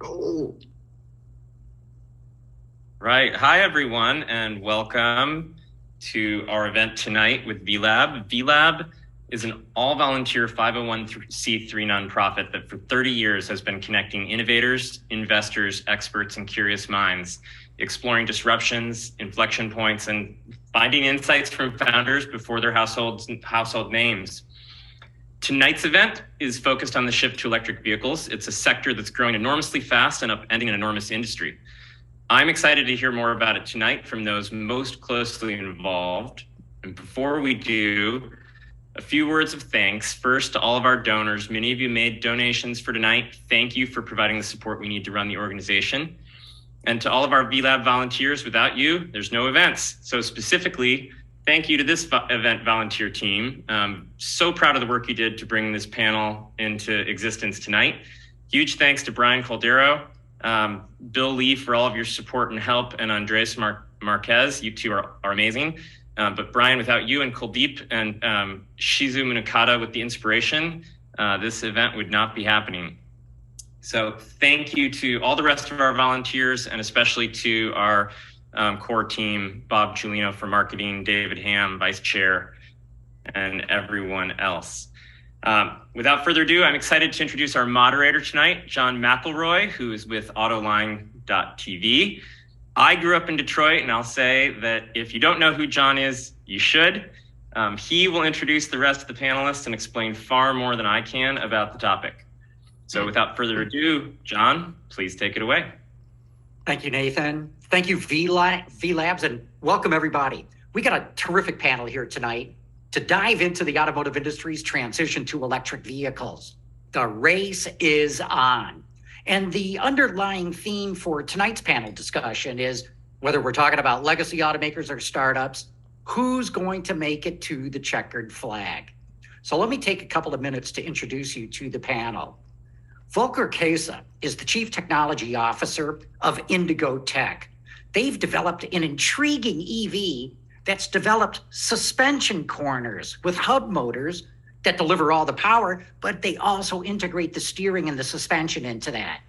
Go. Right. Hi, everyone, and welcome to our event tonight with Vlab. Vlab is an all-volunteer 501c3 nonprofit that for 30 years has been connecting innovators, investors, experts, and curious minds, exploring disruptions, inflection points, and finding insights from founders before their household names. Tonight's event is focused on the shift to electric vehicles. It's a sector that's growing enormously fast and upending an enormous industry. I'm excited to hear more about it tonight from those most closely involved. And before we do, a few words of thanks. First, to all of our donors. Many of you made donations for tonight. Thank you for providing the support we need to run the organization. And to all of our Vlab volunteers, without you, there's no events. So specifically, thank you to this event volunteer team. So proud of the work you did to bring this panel into existence tonight. Huge thanks to Brian Caldero, Bill Lee for all of your support and help, and Andres Marquez. You two are amazing. But Brian, without you and Kuldeep and Shizu Munakata with the inspiration, this event would not be happening. So thank you to all the rest of our volunteers, and especially to our core team, Bob Giulino for marketing, David Ham, vice chair, and everyone else. Without further ado, I'm excited to introduce our moderator tonight, John McElroy, who is with Autoline.tv. I grew up in Detroit, and I'll say that if you don't know who John is, you should. He will introduce the rest of the panelists and explain far more than I can about the topic. So without further ado, John, please take it away. Thank you, Nathan. Thank you, VLabs, and welcome everybody. We got a terrific panel here tonight to dive into the automotive industry's transition to electric vehicles. The race is on. And the underlying theme for tonight's panel discussion is, whether we're talking about legacy automakers or startups, who's going to make it to the checkered flag? So let me take a couple of minutes to introduce you to the panel. Volker Kesa is the Chief Technology Officer of Indigo Tech. They've developed an intriguing EV that's developed suspension corners with hub motors that deliver all the power, but they also integrate the steering and the suspension into that.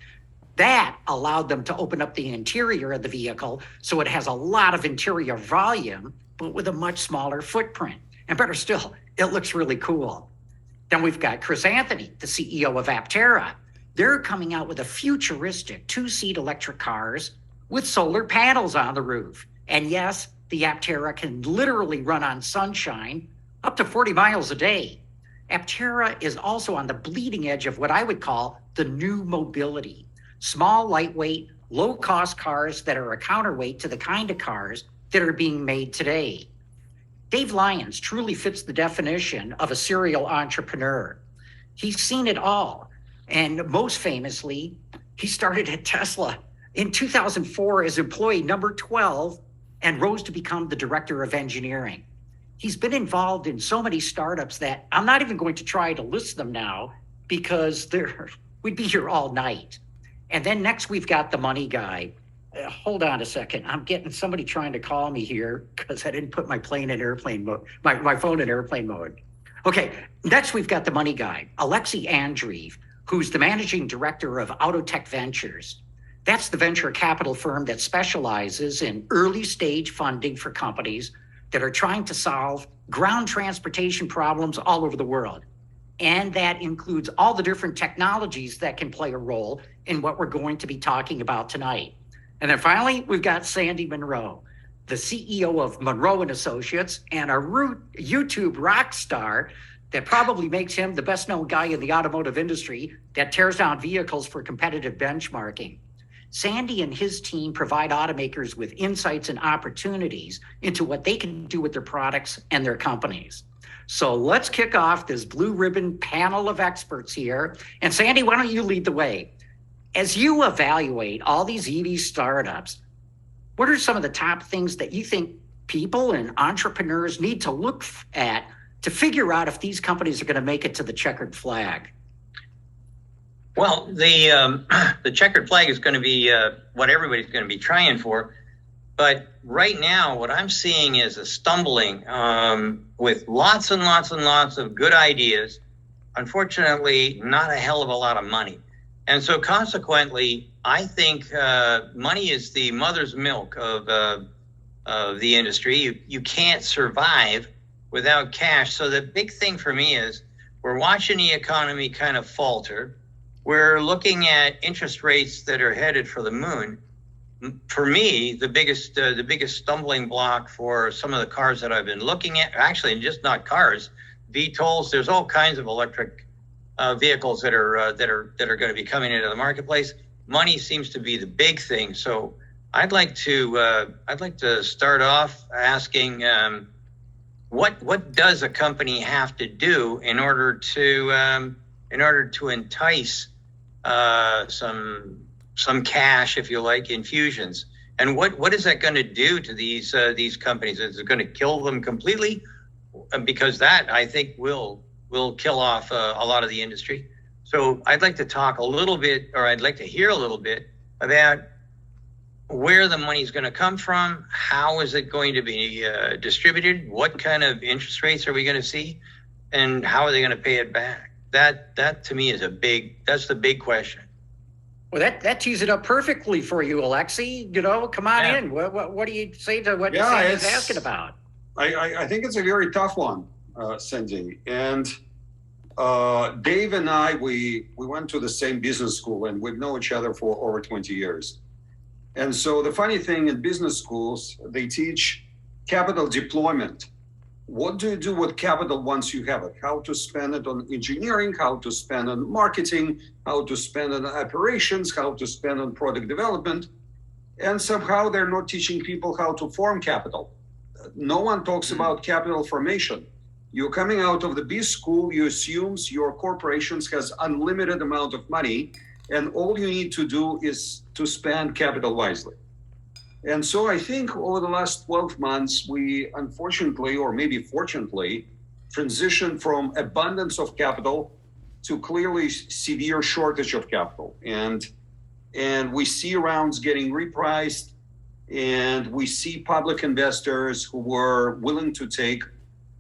That allowed them to open up the interior of the vehicle so it has a lot of interior volume, but with a much smaller footprint. And better still, it looks really cool. Then we've got Chris Anthony, the CEO of Aptera. They're coming out with a futuristic two-seat electric cars with solar panels on the roof. And yes, the Aptera can literally run on sunshine up to 40 miles a day. Aptera is also on the bleeding edge of what I would call the new mobility. Small, lightweight, low-cost cars that are a counterweight to the kind of cars that are being made today. Dave Lyons truly fits the definition of a serial entrepreneur. He's seen it all. And most famously, he started at Tesla in 2004 as employee number 12 and rose to become the director of engineering. He's been involved in so many startups that I'm not even going to try to list them now because we'd be here all night. And then next we've got the money guy. Hold on a second. I'm getting somebody trying to call me here because I didn't put my plane in airplane mode, my phone in airplane mode. Okay, next we've got the money guy, Alexei Andreev, who's the managing director of Autotech Ventures. That's the venture capital firm that specializes in early stage funding for companies that are trying to solve ground transportation problems all over the world. And that includes all the different technologies that can play a role in what we're going to be talking about tonight. And then finally, we've got Sandy Munro, the CEO of Munro and Associates, and a YouTube rock star that probably makes him the best known guy in the automotive industry that tears down vehicles for competitive benchmarking. Sandy and his team provide automakers with insights and opportunities into what they can do with their products and their companies. So let's kick off this blue ribbon panel of experts here. And Sandy, why don't you lead the way? As you evaluate all these EV startups, what are some of the top things that you think people and entrepreneurs need to look at to figure out if these companies are going to make it to the checkered flag? Well, the checkered flag is going to be what everybody's going to be trying for. But right now, what I'm seeing is a stumbling with lots and lots and lots of good ideas. Unfortunately, not a hell of a lot of money. And so consequently, I think money is the mother's milk of the industry. You can't survive without cash. So the big thing for me is we're watching the economy kind of falter. We're looking at interest rates that are headed for the moon. For me, the biggest stumbling block for some of the cars that I've been looking at, actually just not cars, VTOLs. There's all kinds of electric vehicles that are going to be coming into the marketplace. Money seems to be the big thing. So I'd like to start off asking, what does a company have to do in order to entice some cash, if you like, infusions? And what is that going to do to these companies? Is it going to kill them completely? Because that, I think, will kill off a lot of the industry. So I'd like to talk a little bit, or I'd like to hear a little bit about where the money is going to come from, how is it going to be distributed, what kind of interest rates are we going to see, and how are they going to pay it back? That to me is that's the big question. Well, that tees it up perfectly for you, Alexei. Come on in. What do you say to what Sandy's asking about? I think it's a very tough one, Sandy. And Dave and I, we went to the same business school, and we've known each other for over 20 years. And so the funny thing in business schools, they teach capital deployment. What do you do with capital once you have it? How to spend it on engineering, how to spend on marketing, how to spend on operations, how to spend on product development. And somehow they're not teaching people how to form capital. No one talks about capital formation. You're coming out of the B school, you assume your corporations has unlimited amount of money, and all you need to do is to spend capital wisely. And so I think over the last 12 months, we unfortunately, or maybe fortunately, transitioned from abundance of capital to clearly severe shortage of capital. And we see rounds getting repriced, and we see public investors who were willing to take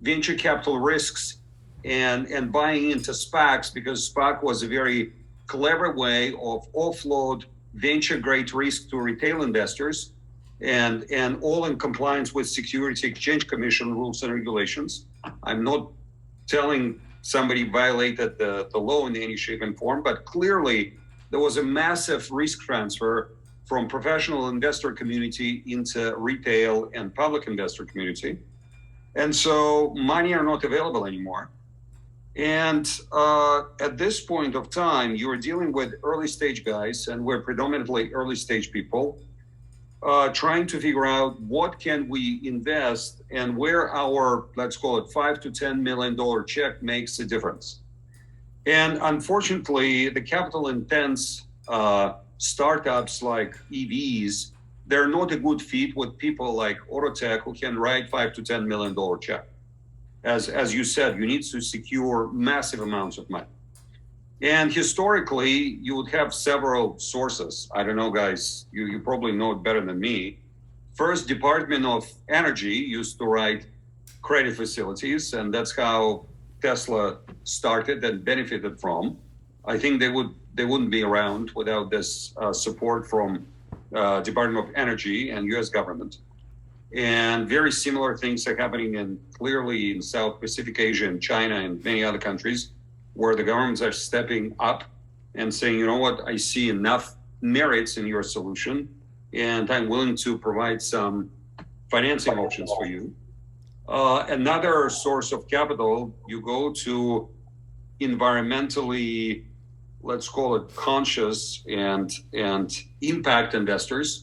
venture capital risks and buying into SPACs, because SPAC was a very clever way of offload venture grade risk to retail investors, and all in compliance with Security Exchange Commission rules and regulations. I'm not telling somebody violated the law in any shape and form, but clearly there was a massive risk transfer from professional investor community into retail and public investor community. And so money are not available anymore. And at this point of time, you're dealing with early stage guys, and we're predominantly early stage people, trying to figure out what can we invest and where our, let's call it $5 to $10 million check makes a difference. And unfortunately, the capital intense startups like EVs, they're not a good fit with people like Autotech who can write $5 to $10 million check. As you said, you need to secure massive amounts of money. And historically, you would have several sources. I don't know, guys, you probably know it better than me. First, Department of Energy used to write credit facilities, and that's how Tesla started and benefited from. I think they wouldn't be around without this support from Department of Energy and US government. And very similar things are happening clearly in South Pacific Asia and China and many other countries, where the governments are stepping up and saying, you know what, I see enough merits in your solution, and I'm willing to provide some financing options for you. Another source of capital, you go to environmentally, let's call it conscious and impact investors.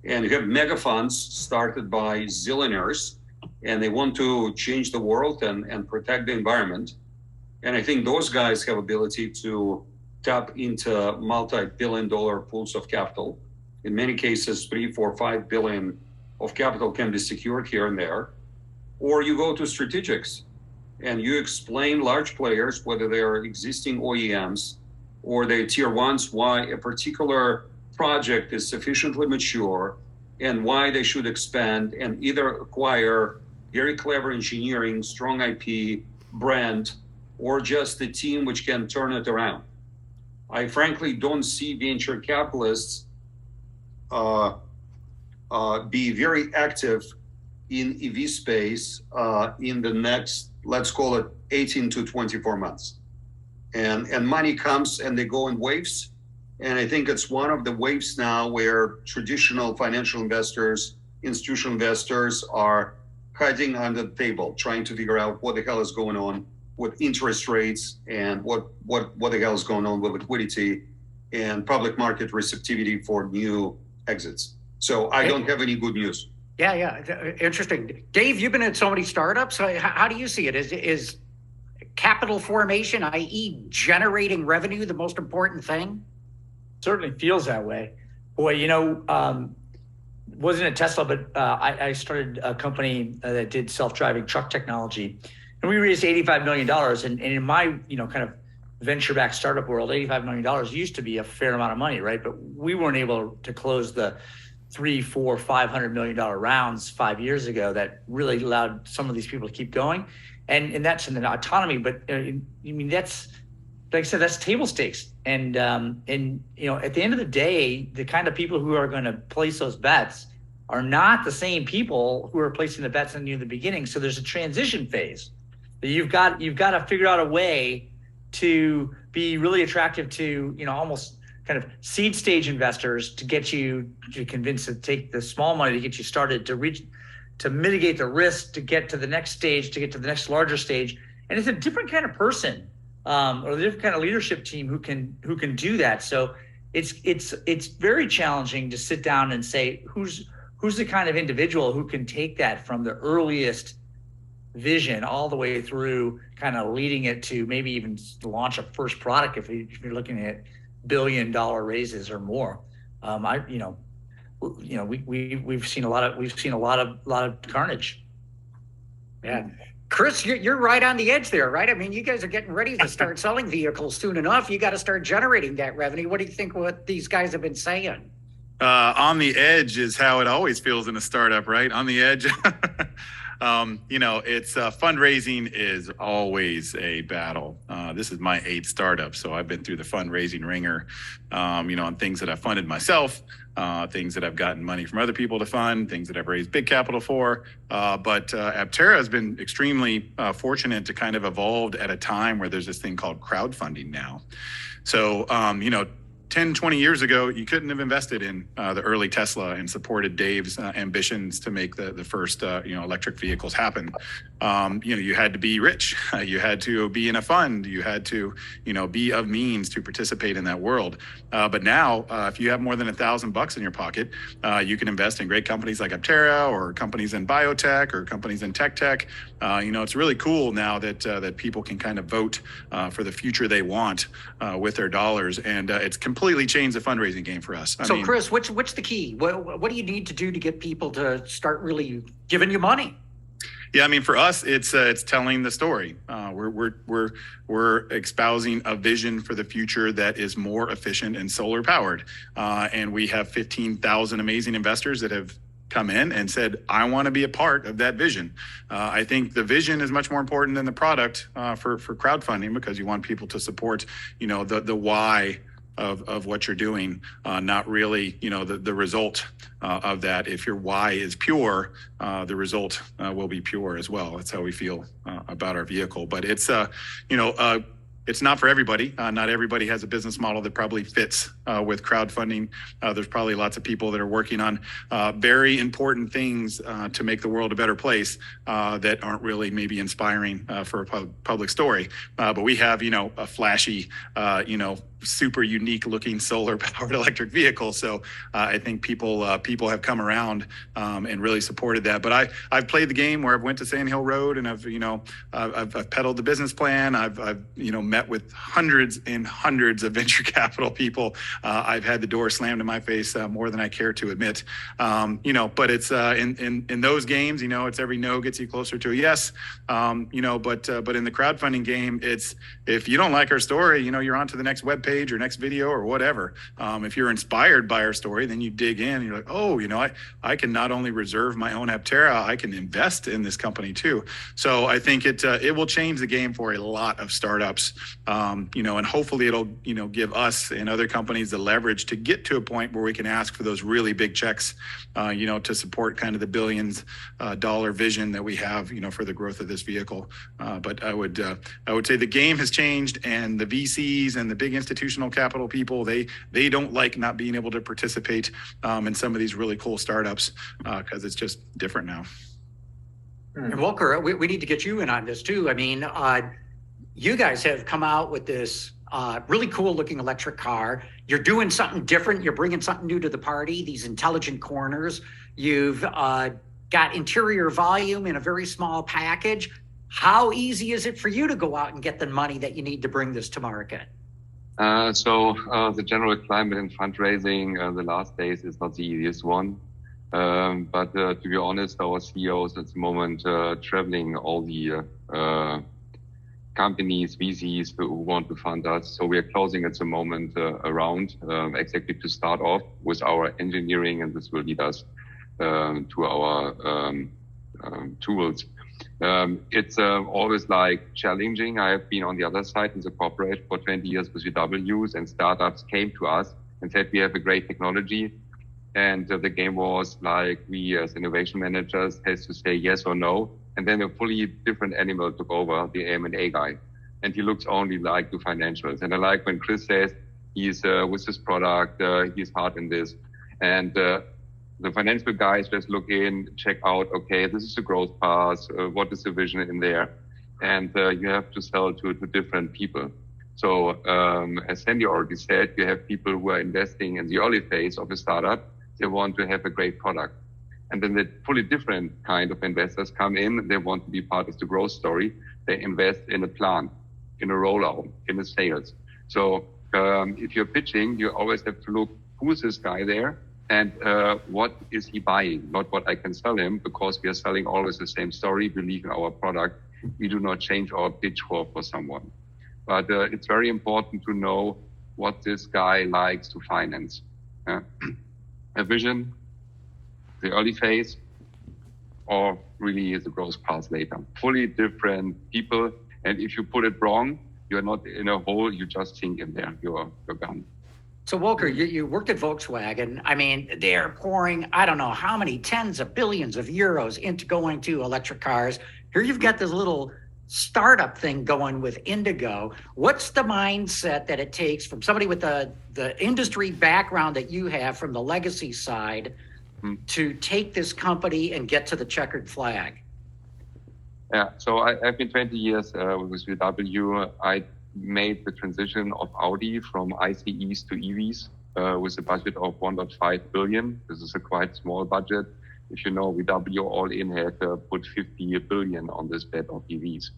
And you have mega funds started by zillionaires, and they want to change the world and protect the environment. And I think those guys have ability to tap into multi-billion-dollar pools of capital. In many cases, 3, 4, 5 billion of capital can be secured here and there. Or you go to strategics and you explain large players, whether they're existing OEMs or they're tier ones, why a particular project is sufficiently mature and why they should expand and either acquire very clever engineering, strong IP, brand, or just a team which can turn it around. I frankly don't see venture capitalists be very active in EV space in the next, let's call it 18 to 24 months. And money comes and they go in waves. And I think it's one of the waves now where traditional financial investors, institutional investors are hiding under the table, trying to figure out what the hell is going on with interest rates and what the hell is going on with liquidity and public market receptivity for new exits. So I don't have any good news. Yeah. Interesting. Dave, you've been at so many startups. How do you see it? Is capital formation, i.e. generating revenue, the most important thing? Certainly feels that way. Boy, wasn't at Tesla, but I started a company that did self-driving truck technology, and we raised $85 million. And in my, kind of venture-backed startup world, $85 million used to be a fair amount of money, right? But we weren't able to close the $300, $400, $500 million rounds 5 years ago that really allowed some of these people to keep going. And that's in the autonomy, but that's, like I said, that's table stakes. And at the end of the day, the kind of people who are going to place those bets are not the same people who are placing the bets in the beginning. So there's a transition phase that you've got to figure out a way to be really attractive to, almost kind of seed stage investors to get you to convince to take the small money to get you started, to mitigate the risk, to get to the next stage, to get to the next larger stage. And it's a different kind of person or a different kind of leadership team who can do that. So it's very challenging to sit down and say, who's the kind of individual who can take that from the earliest vision all the way through kind of leading it to maybe even launch a first product if you're looking at $1 billion raises or more. We've seen a lot of carnage. Yeah. Chris, you're right on the edge there, right? I mean, you guys are getting ready to start selling vehicles soon enough. You got to start generating that revenue. What do you think what these guys have been saying? On the edge is how it always feels in a startup, right? On the edge. It's fundraising is always a battle. This is my 8th startup, so I've been through the fundraising ringer, on things that I've funded myself, things that I've gotten money from other people to fund, things that I've raised big capital for. But Aptera has been extremely fortunate to kind of evolved at a time where there's this thing called crowdfunding now. So, 10, 20 years ago, you couldn't have invested in the early Tesla and supported Dave's ambitions to make the first, electric vehicles happen. You had to be rich. You had to be in a fund. You had to, be of means to participate in that world. But now, if you have more than $1,000 in your pocket, you can invest in great companies like Aptera or companies in biotech or companies in tech. It's really cool now that people can kind of vote for the future they want with their dollars, and it's completely changed the fundraising game for us. So, Chris, what's the key? What do you need to do to get people to start really giving you money? Yeah, for us, it's telling the story. We're espousing a vision for the future that is more efficient and solar powered, and we have 15,000 amazing investors that have come in and said, I want to be a part of that vision. I think the vision is much more important than the product for crowdfunding, because you want people to support, the why of what you're doing, not really, the result of that. If your why is pure, the result will be pure as well. That's how we feel about our vehicle. But it's, it's not for everybody. Not everybody has a business model that probably fits with crowdfunding. There's probably lots of people that are working on very important things to make the world a better place that aren't really maybe inspiring for a public story. But we have, a flashy, super unique looking solar powered electric vehicle. So I think people have come around and really supported that. But I've played the game where I've went to Sand Hill Road and I've peddled the business plan. I've met with hundreds and hundreds of venture capital people. I've had the door slammed in my face more than I care to admit. But it's in those games, it's every no gets you closer to a yes. But in the crowdfunding game, it's if you don't like our story, you're on to the next webpage page or next video or whatever. If you're inspired by our story, then you dig in and you're like, oh, I can not only reserve my own Aptera, I can invest in this company too. So I think it will change the game for a lot of startups, and hopefully it'll, give us and other companies the leverage to get to a point where we can ask for those really big checks, to support kind of the billions dollar vision that we have, for the growth of this vehicle. But I would say the game has changed, and the VCs and the big institutional capital people, they don't like not being able to participate in some of these really cool startups because it's just different now. And Volker, we need to get you in on this too. I mean, you guys have come out with this really cool looking electric car. You're doing something different. You're bringing something new to the party, these intelligent corners. You've got interior volume in a very small package. How easy is it for you to go out and get the money that you need to bring this to market? The general climate in fundraising the last days is not the easiest one. But to be honest, our CEOs at the moment traveling all the companies, VCs who want to fund us. So we are closing at the moment around exactly to start off with our engineering, and this will lead us to our tools. It's always like challenging. I have been on the other side in the corporate for 20 years with VWs, and startups came to us and said, we have a great technology. And the game was like, we as innovation managers has to say yes or no. And then a fully different animal took over, the M&A guy. And he looks only like the financials. And I like when Chris says he's with his product, he's hard in this. And the financial guys just look in, check out, okay, this is a growth path. What is the vision in there? And you have to sell to different people. So as Sandy already said, you have people who are investing in the early phase of a startup. They want to have a great product. And then the fully different kind of investors come in. They want to be part of the growth story. They invest in a plant, in a rollout, in a sales. So if you're pitching, you always have to look, who is this guy there? And what is he buying? Not what I can sell him, because we are selling always the same story, believe in our product. We do not change our pitch for someone. But it's very important to know what this guy likes to finance. A vision, the early phase, or really the growth path later. Fully different people. And if you put it wrong, you're not in a hole, you just sink in there, you're gone. So Volker, you worked at Volkswagen. I mean, they're pouring, I don't know how many tens of billions of euros into going to electric cars. Here you've got this little startup thing going with Indigo. What's the mindset that it takes from somebody with the industry background that you have from the legacy side to take this company and get to the checkered flag? Yeah, so I've been 20 years with VW. I made the transition of Audi from ICEs to EVs with a budget of 1.5 billion. This is a quite small budget. If you know, VW all in had put 50 billion on this bet of EVs.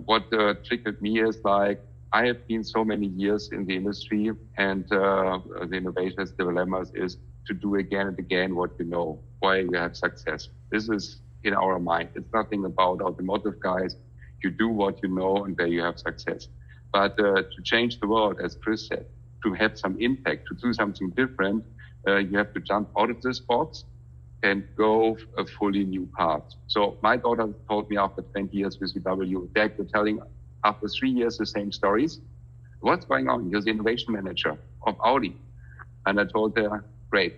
What triggered me is like, I have been so many years in the industry, and the innovators' dilemmas is to do again and again what you know, why you have success. This is in our mind. It's nothing about automotive guys. You do what you know and where you have success. But to change the world, as Chris said, to have some impact, to do something different, you have to jump out of this box and go a fully new path. So my daughter told me after 20 years with VW, Dad, you're telling after 3 years the same stories. What's going on? You're the innovation manager of Audi. And I told her, great.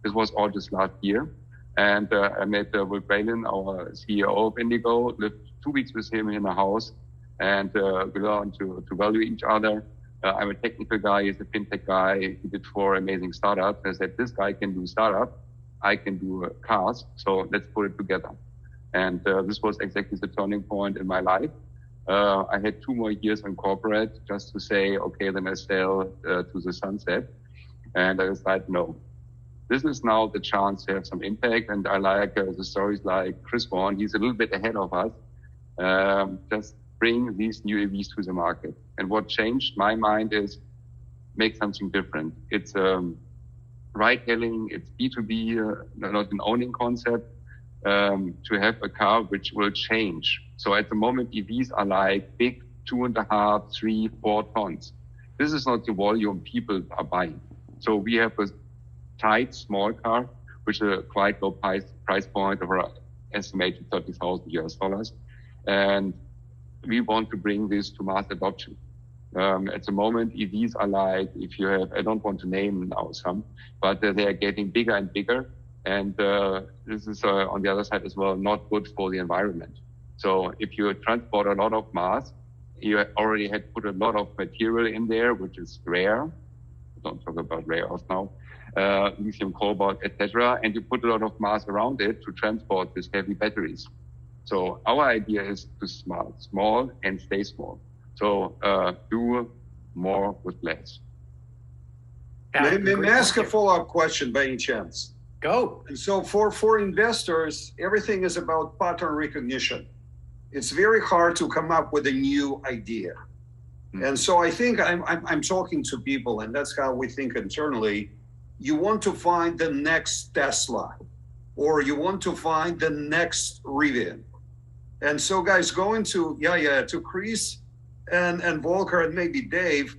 This was all just last year. And I met Will Braylon, our CEO of Indigo, lived 2 weeks with him in a house, and we learned to value each other. I'm a technical guy, he's a fintech guy. He did 4 amazing startups. I said, this guy can do startup, I can do cars, so let's put it together. And this was exactly the turning point in my life. I had 2 more years in corporate just to say, okay, then I sail to the sunset. And I decided, no, this is now the chance to have some impact. And I like the stories like Chris Vaughan, he's a little bit ahead of us. Just bring these new EVs to the market. And what changed my mind is make something different. It's ride-hailing, it's B2B, not an owning concept, to have a car which will change. So at the moment, EVs are like big 2.5, 3, 4 tons. this is not the volume people are buying. So we have a tight small car, which is a quite low price point of around estimated $30,000. And we want to bring this to mass adoption. At the moment, EVs are like, if you have, I don't want to name now some, but they are getting bigger and bigger. And this is on the other side as well, not good for the environment. So if you transport a lot of mass, you already had put a lot of material in there, which is rare. Don't talk about rare earth now, lithium, cobalt, etc. And you put a lot of mass around it to transport these heavy batteries. So our idea is to start small and stay small. So do more with less. May I ask a follow-up question by any chance? Go. And so for investors, everything is about pattern recognition. It's very hard to come up with a new idea. And so I think I'm talking to people, and that's how we think internally. You want to find the next Tesla, or you want to find the next Rivian. And so guys, going to Chris and Volker and maybe Dave,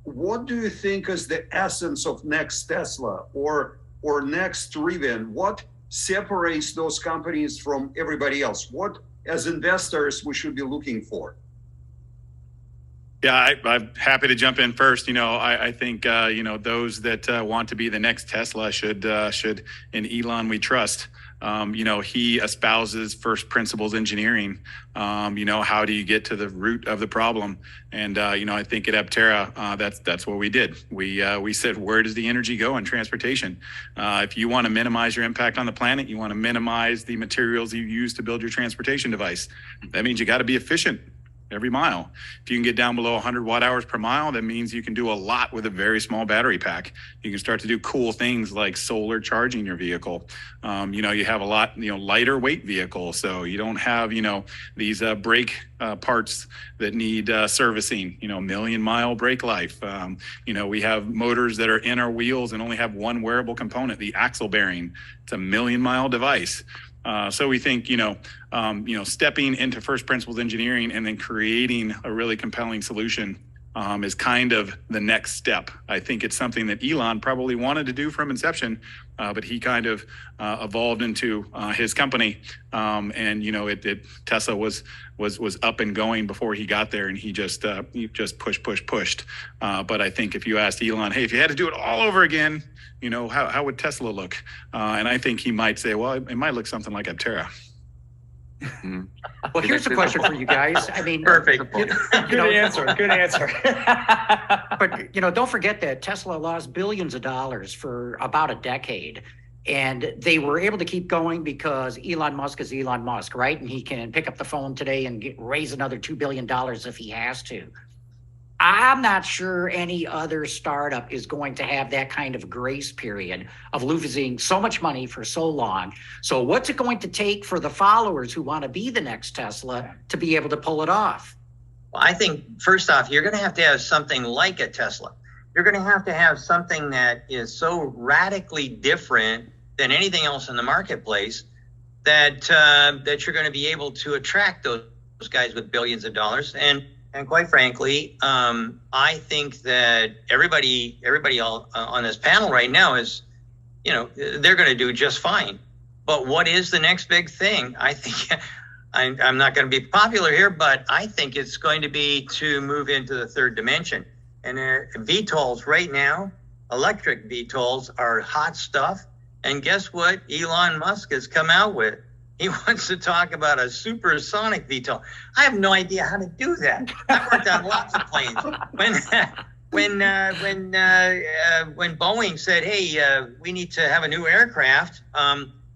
what do you think is the essence of next Tesla or next Rivian? What separates those companies from everybody else? What, as investors, we should be looking for? Yeah, I'm happy to jump in first. I think those that want to be the next Tesla should in Elon we trust. He espouses first principles engineering. How do you get to the root of the problem? And I think at Aptera, that's what we did. We said, where does the energy go in transportation? If you want to minimize your impact on the planet, you want to minimize the materials you use to build your transportation device. That means you got to be efficient every mile. If you can get down below 100 watt hours per mile, that means you can do a lot with a very small battery pack. You can start to do cool things like solar charging your vehicle. You have a lot, lighter weight vehicles. So you don't have, these brake parts that need servicing, 1,000,000-mile brake life. We have motors that are in our wheels and only have one wearable component, the axle bearing. It's a 1,000,000-mile device. So we think, stepping into first principles engineering and then creating a really compelling solution is kind of the next step. I think it's something that Elon probably wanted to do from inception, but he kind of evolved into his company. Tesla was up and going before he got there, and he just pushed. But I think if you asked Elon, hey, if you had to do it all over again, how would Tesla look? And I think he might say, well, it might look something like Aptera. Well, here's a question for you guys. I mean, Perfect. Good answer. But don't forget that Tesla lost billions of dollars for about a decade, and they were able to keep going because Elon Musk is Elon Musk, right? And he can pick up the phone today and raise another $2 billion if he has to. I'm not sure any other startup is going to have that kind of grace period of losing so much money for so long. So what's it going to take for the followers who want to be the next Tesla to be able to pull it off? Well, I think first off, you're going to have something like a Tesla. You're going to have something that is so radically different than anything else in the marketplace that you're going to be able to attract those guys with billions of dollars. And quite frankly, I think that everybody all, on this panel right now is, they're going to do just fine. But what is the next big thing? I think I'm not going to be popular here, but I think it's going to be to move into the third dimension. And VTOLs right now, electric VTOLs are hot stuff. And guess what Elon Musk has come out with? He wants to talk about a supersonic VTOL. I have no idea how to do that. I've worked on lots of planes. When Boeing said, "Hey, we need to have a new aircraft,"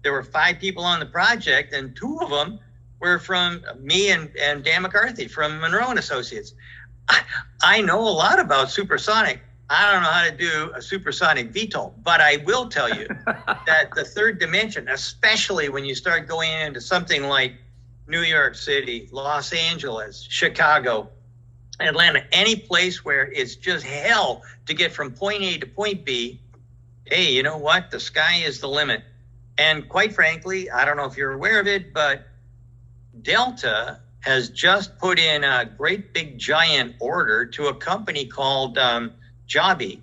there were 5 people on the project, and 2 of them were from me and Dan McCarthy from Munro and Associates. I know a lot about supersonic. I don't know how to do a supersonic VTOL, but I will tell you that the third dimension, especially when you start going into something like New York City, Los Angeles, Chicago, Atlanta, any place where it's just hell to get from point A to point B, hey, you know what? The sky is the limit. And quite frankly, I don't know if you're aware of it, but Delta has just put in a great big giant order to a company called Joby.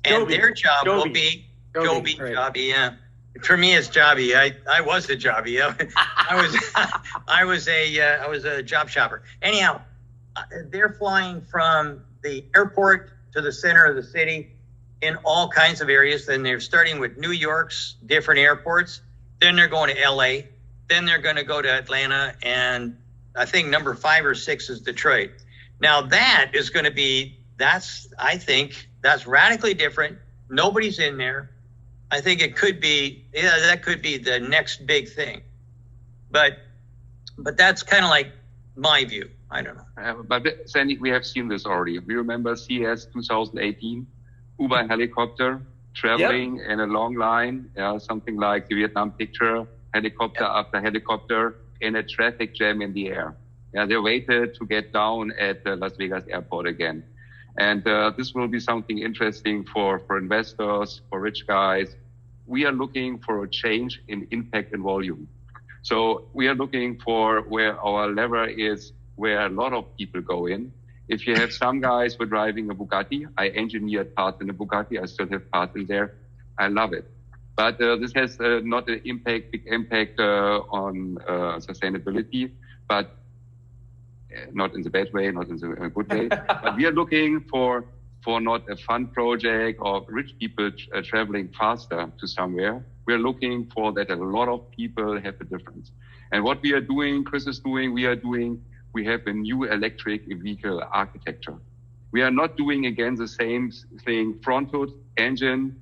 And their job will be Joby, right. Joby, yeah. For me, it's Joby. I was a Joby. I was a job shopper. Anyhow, they're flying from the airport to the center of the city in all kinds of areas. Then they're starting with New York's different airports. Then they're going to LA. Then they're going to go to Atlanta. And I think number 5 or 6 is Detroit. Now that is going to be, I think that's radically different. Nobody's in there. I think it could be, that could be the next big thing. But that's kind of like my view. I don't know. But Sandy, we have seen this already. We remember CES 2018, Uber helicopter traveling in a long line, something like the Vietnam picture, helicopter after helicopter in a traffic jam in the air. Yeah, they waited to get down at the Las Vegas airport again. And this will be something interesting for investors, for rich guys. We are looking for a change in impact and volume. So we are looking for where our lever is, where a lot of people go in. If you have some guys who are driving a Bugatti, I engineered parts in a Bugatti, I still have parts in there. I love it. But this has not a big impact on sustainability, but not in the bad way, not in the good way. But we are looking for not a fun project or rich people traveling faster to somewhere. We're looking for that a lot of people have a difference. And what we are doing, Chris is doing, we have a new electric vehicle architecture. We are not doing again the same thing, front hood, engine,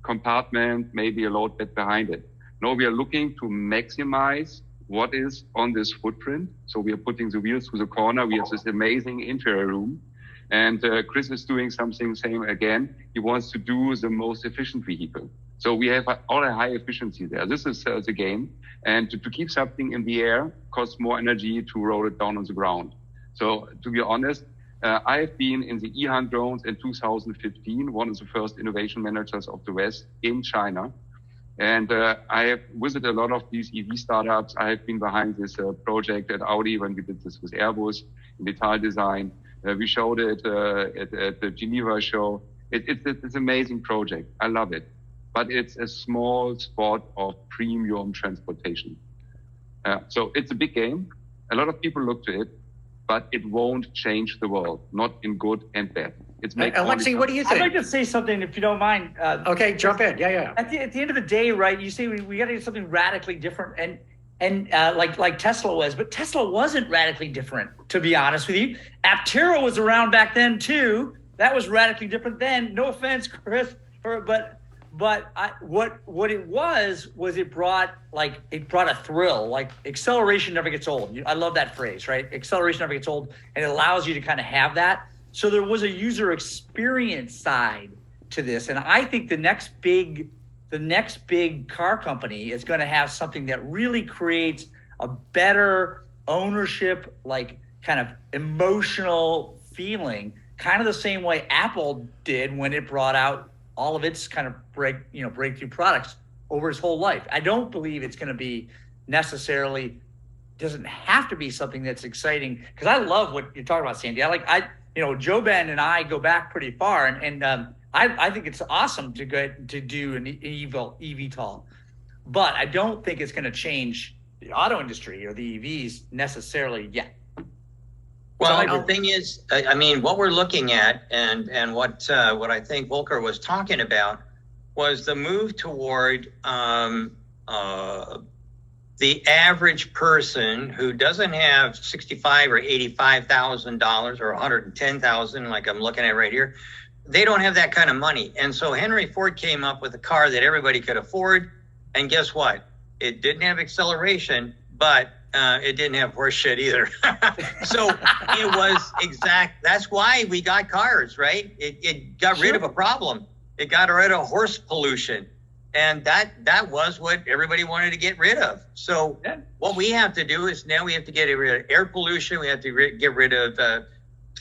compartment, maybe a load bed behind it. No, we are looking to maximize what is on this footprint. So we are putting the wheels through the corner. We have this amazing interior room. And Chris is doing something same again. He wants to do the most efficient vehicle. So we have all a high efficiency there. This is the game. And to keep something in the air costs more energy to roll it down on the ground. So to be honest, I've been in the eHunt drones in 2015, one of the first innovation managers of the West in China. And I have visited a lot of these EV startups. I have been behind this project at Audi when we did this with Airbus in detail design. We showed it at the Geneva show. It's an amazing project. I love it. But it's a small spot of premium transportation. So it's a big game. A lot of people look to it, but it won't change the world, not in good and bad. It's Alexei, what do you think? I'd like to say something, if you don't mind. Okay, jump in. Yeah. At the end of the day, right, you say we got to do something radically different, and like Tesla was, but Tesla wasn't radically different, to be honest with you. Aptera was around back then too. That was radically different then. No offense, Chris, but what it was it brought a thrill. Like acceleration never gets old. I love that phrase, right? Acceleration never gets old, and it allows you to kind of have that. So there was a user experience side to this, and I think the next big car company is going to have something that really creates a better ownership, like kind of emotional feeling, kind of the same way Apple did when it brought out all of its kind of breakthrough products over its whole life. I don't believe it's going to be necessarily, doesn't have to be something that's exciting, because I love what you're talking about, Sandy. Joe Ben and I go back pretty far, and I think it's awesome to do an eVTOL, but I don't think it's going to change the auto industry or the EVs necessarily yet. Well, the thing is, I mean, what we're looking at, and what I think Volker was talking about, was the move toward the average person who doesn't have $65,000 or $85,000 or $110,000, like I'm looking at right here. They don't have that kind of money, and so Henry Ford came up with a car that everybody could afford. And guess what? It didn't have acceleration, but it didn't have horse shit either. So it was exact. That's why we got cars, right? It got rid of a problem. It got rid of horse pollution. And that was what everybody wanted to get rid of. So what we have to do is now we have to get rid of air pollution. We have to get rid of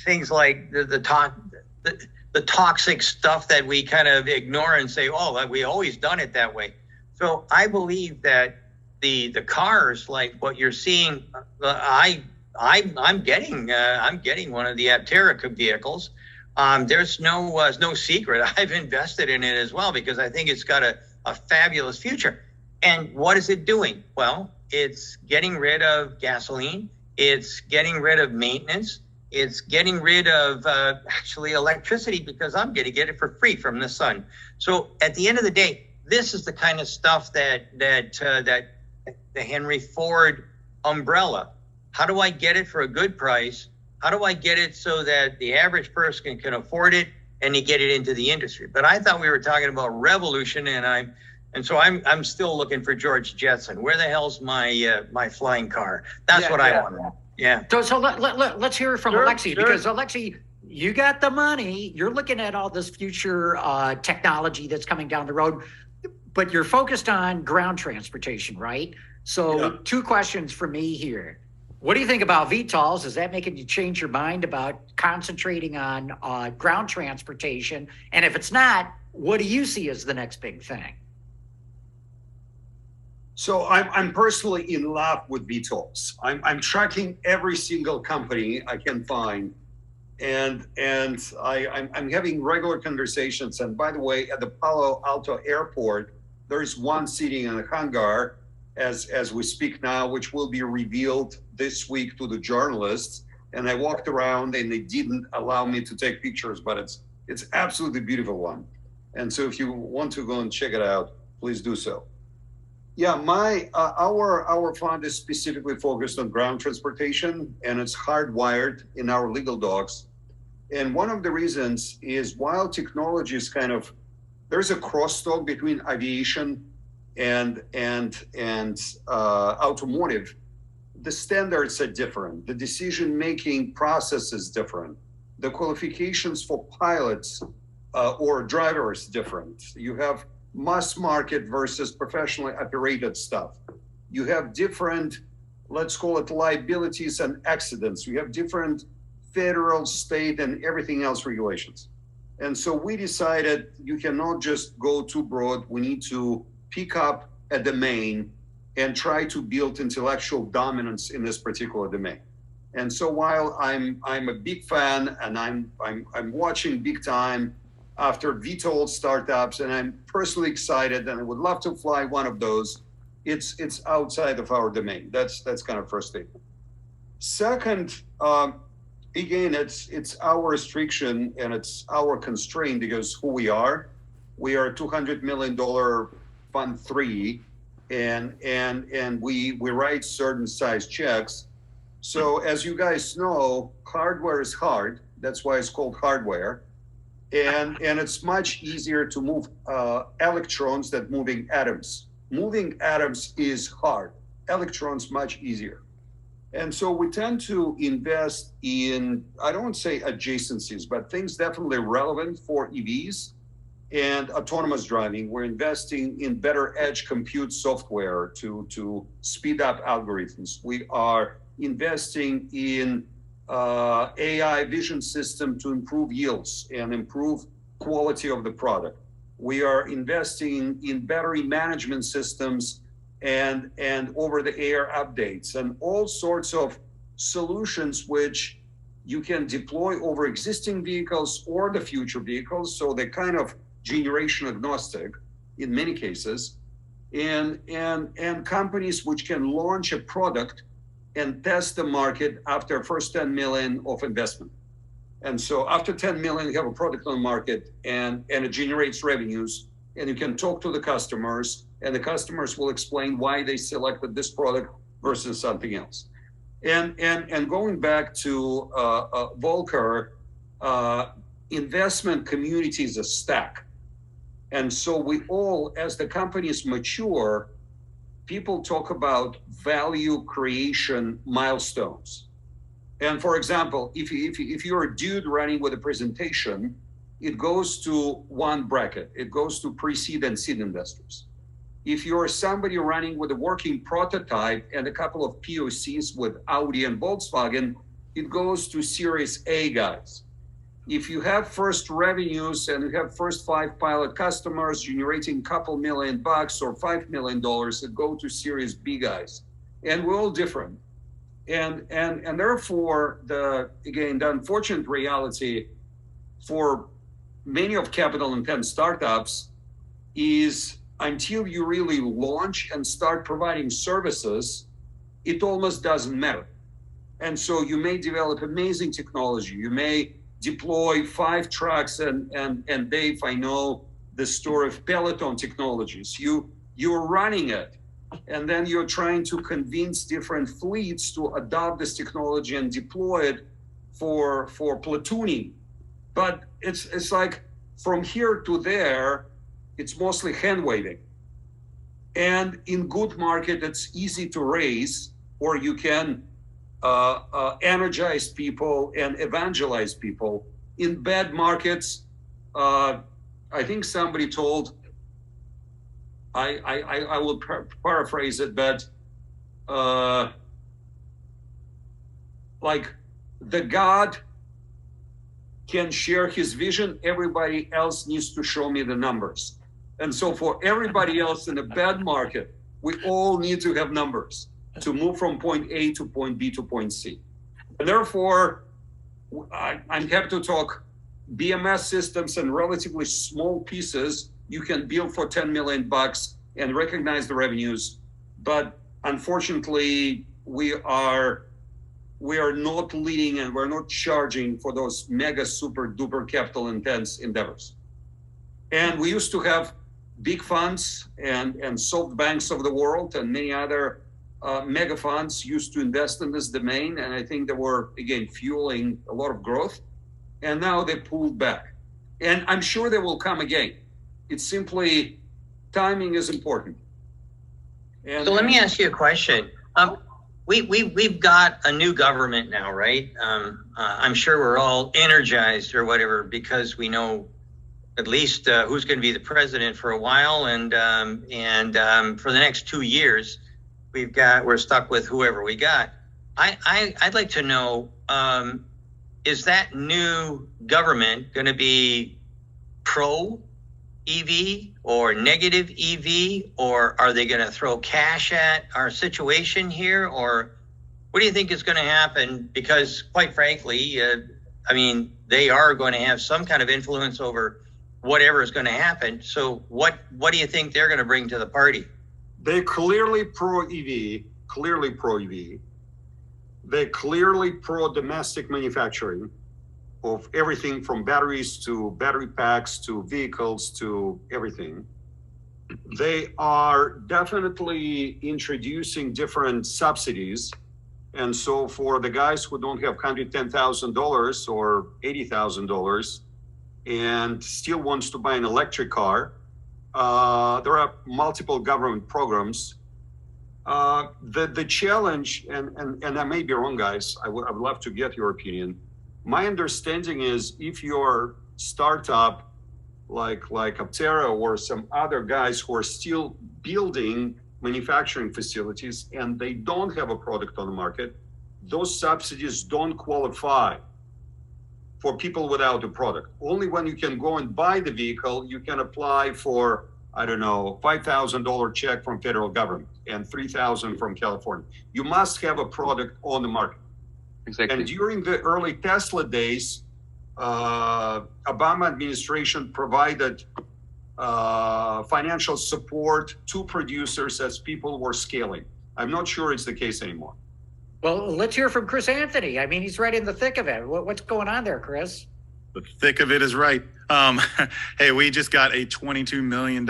things like the toxic stuff that we kind of ignore and say, oh, we always done it that way. So I believe that the cars, like what you're seeing, I I'm getting one of the Aptera vehicles. There's no secret. I've invested in it as well because I think it's got a fabulous future. And what is it doing? Well, it's getting rid of gasoline. It's getting rid of maintenance. It's getting rid of actually electricity because I'm going to get it for free from the sun. So at the end of the day, this is the kind of stuff that the Henry Ford umbrella. How do I get it for a good price? How do I get it so that the average person can afford it and you get it into the industry? But I thought we were talking about revolution, and so I'm still looking for George Jetson. Where the hell's my flying car? That's what I want. Yeah. So let's hear it from Alexei, because Alexei, you got the money. You're looking at all this future technology that's coming down the road, but you're focused on ground transportation, right? So two questions for me here. What do you think about VTOLs? Is that making you change your mind about concentrating on ground transportation? And if it's not, what do you see as the next big thing? So I'm personally in love with VTOLs. I'm tracking every single company I can find, and I'm having regular conversations. And by the way, at the Palo Alto Airport, there is one sitting in a hangar as we speak now, which will be revealed this week to the journalists. And I walked around, and they didn't allow me to take pictures, but it's absolutely beautiful one. And so if you want to go and check it out, please do so. Yeah, our fund is specifically focused on ground transportation, and it's hardwired in our legal docs. And one of the reasons is while technology is there's a crosstalk between aviation and automotive, the standards are different. The decision-making process is different. The qualifications for pilots or drivers different. You have mass market versus professionally operated stuff. You have different, let's call it liabilities and accidents. You have different federal, state, and everything else regulations. And so we decided you cannot just go too broad. We need to pick up a domain and try to build intellectual dominance in this particular domain. And so while I'm a big fan and I'm watching big time after VTOL startups, and I'm personally excited, and I would love to fly one of those. It's outside of our domain. That's kind of first statement. Second, again, it's our restriction and it's our constraint because who we are. We are $200 million fund 3, and we write certain size checks. So as you guys know, hardware is hard. That's why it's called hardware. And it's much easier to move electrons than moving atoms. Moving atoms is hard. Electrons much easier. And so we tend to invest in, I don't want to say adjacencies, but things definitely relevant for EVs and autonomous driving. We're investing in better edge compute software to speed up algorithms. We are investing in AI vision system to improve yields and improve quality of the product. We are investing in battery management systems and over-the-air updates and all sorts of solutions which you can deploy over existing vehicles or the future vehicles. So they're kind of generation agnostic in many cases, and companies which can launch a product and test the market after first 10 million of investment. And so after 10 million, you have a product on the market and it generates revenues, and you can talk to the customers, and the customers will explain why they selected this product versus something else. And going back to Volker, investment community is a stack. And so we all, as the companies mature, people talk about value creation milestones. And for example, if you're a dude running with a presentation, it goes to one bracket. It goes to pre-seed and seed investors. If you're somebody running with a working prototype and a couple of POCs with Audi and Volkswagen, it goes to Series A guys. If you have first revenues and you have first 5 pilot customers generating a couple $1 million or $5 million, it go to Series B guys. And we're all different. And therefore, the unfortunate reality for many of capital intense startups is until you really launch and start providing services, it almost doesn't matter. And so you may develop amazing technology. You may deploy 5 trucks and Dave, I know the story of Peloton Technologies. You're running it, and then you're trying to convince different fleets to adopt this technology and deploy it for platooning. But it's like from here to there, it's mostly hand waving. And in good market, it's easy to raise, or you can energize people and evangelize people. In bad markets, I think somebody told, I will paraphrase it, but like the God can share his vision, everybody else needs to show me the numbers. And so for everybody else in a bad market, we all need to have numbers to move from point A to point B to point C. And therefore, I'm happy to talk BMS systems and relatively small pieces you can build for $10 million and recognize the revenues. But unfortunately, we are not leading and we're not charging for those mega super duper capital intense endeavors. And we used to have big funds and soft banks of the world and many other mega funds used to invest in this domain. And I think they were, again, fueling a lot of growth. And now they pulled back. And I'm sure they will come again. It's simply timing is important. And so let me ask you a question. We've got a new government now, right? I'm sure we're all energized or whatever because we know at least who's going to be the president for a while, and for the next 2 years, we're stuck with whoever we got. I'd like to know, is that new government going to be pro EV or negative EV, or are they going to throw cash at our situation here, or what do you think is going to happen? Because quite frankly, I mean, they are going to have some kind of influence over whatever is going to happen. So what do you think they're going to bring to the party? They're clearly pro EV, They're clearly pro domestic manufacturing of everything from batteries to battery packs to vehicles to everything. They are definitely introducing different subsidies. And so for the guys who don't have $110,000 or $80,000 and still wants to buy an electric car, there are multiple government programs. The challenge, and I may be wrong, guys, I would love to get your opinion. My understanding is if your startup like Aptera or some other guys who are still building manufacturing facilities and they don't have a product on the market, those subsidies don't qualify for people without a product. Only when you can go and buy the vehicle, you can apply for, I don't know, $5,000 check from federal government and $3,000 from California. You must have a product on the market. Exactly. And during the early Tesla days, Obama administration provided financial support to producers as people were scaling. I'm not sure it's the case anymore. Well, let's hear from Chris Anthony. I mean, he's right in the thick of it. What's going on there, Chris? The thick of it is right. Hey, we just got a $22 million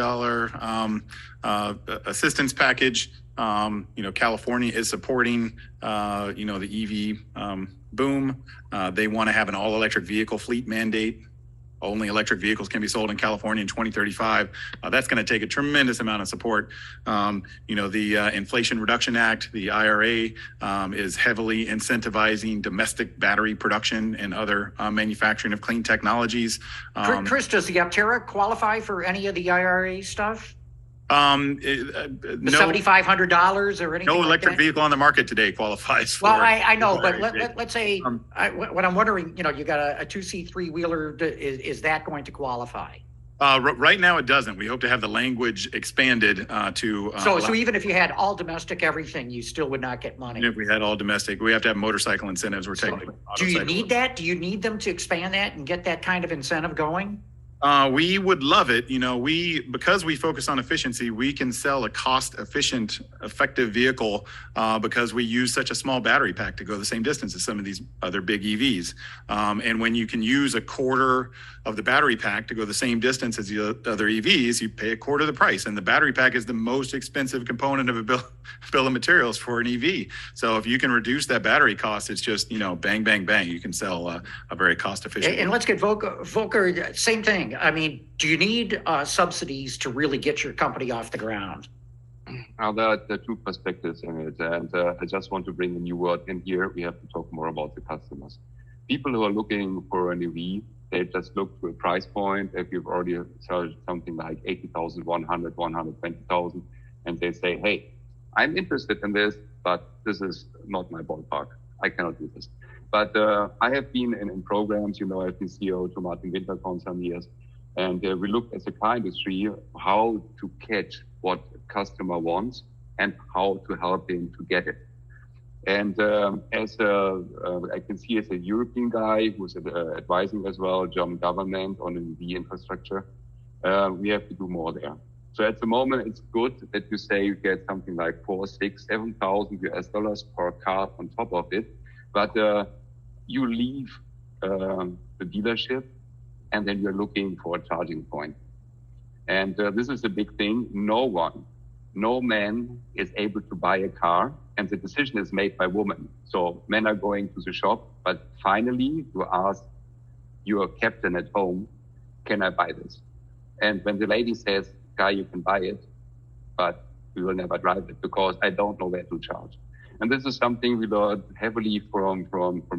assistance package. California is supporting, the EV boom. They want to have an all-electric vehicle fleet mandate. Only electric vehicles can be sold in California in 2035. That's going to take a tremendous amount of support. The Inflation Reduction Act, the IRA, is heavily incentivizing domestic battery production and other manufacturing of clean technologies. Chris, does the Aptera qualify for any of the IRA stuff? The No, $7,500 or anything? no like electric that? vehicle on the market today qualifies for. Well, I know, but IRA. let's say, what I'm wondering, you got a 2C3 wheeler, is that going to qualify? Right now, it doesn't. We hope to have the language expanded to. So even if you had all domestic everything, you still would not get money. If we had all domestic, we have to have motorcycle incentives. We're taking. Do you need that? Do you need them to expand that and get that kind of incentive going? We would love it. Because we focus on efficiency, we can sell a cost-efficient, effective vehicle because we use such a small battery pack to go the same distance as some of these other big EVs. And when you can use a quarter of the battery pack to go the same distance as the other EVs, you pay a quarter of the price. And the battery pack is the most expensive component of a bill of materials for an EV. So if you can reduce that battery cost, it's just, bang, bang, bang. You can sell a very cost-efficient. And let's get Volker, same thing. I mean, do you need subsidies to really get your company off the ground? Now, there are two perspectives in it, and I just want to bring a new word in here. We have to talk more about the customers. People who are looking for an EV, they just look to a price point. If you've already charged something like 80,000, 100, 120,000, and they say, hey, I'm interested in this, but this is not my ballpark. I cannot do this. But I have been in programs, I've been CEO to Martin Winter for some years. And we looked as a car industry, how to catch what a customer wants and how to help him to get it. And I can see as a European guy who's advising as well, German government on EV infrastructure, we have to do more there. So at the moment, it's good that you say you get something like $4,000, $6,000, $7,000 per car on top of it. But you leave the dealership and then you're looking for a charging point. And this is a big thing. No man is able to buy a car, and the decision is made by women. So men are going to the shop, but finally you ask your captain at home, can I buy this? And when the lady says, guy, you can buy it, but we will never drive it because I don't know where to charge. And this is something we learned heavily from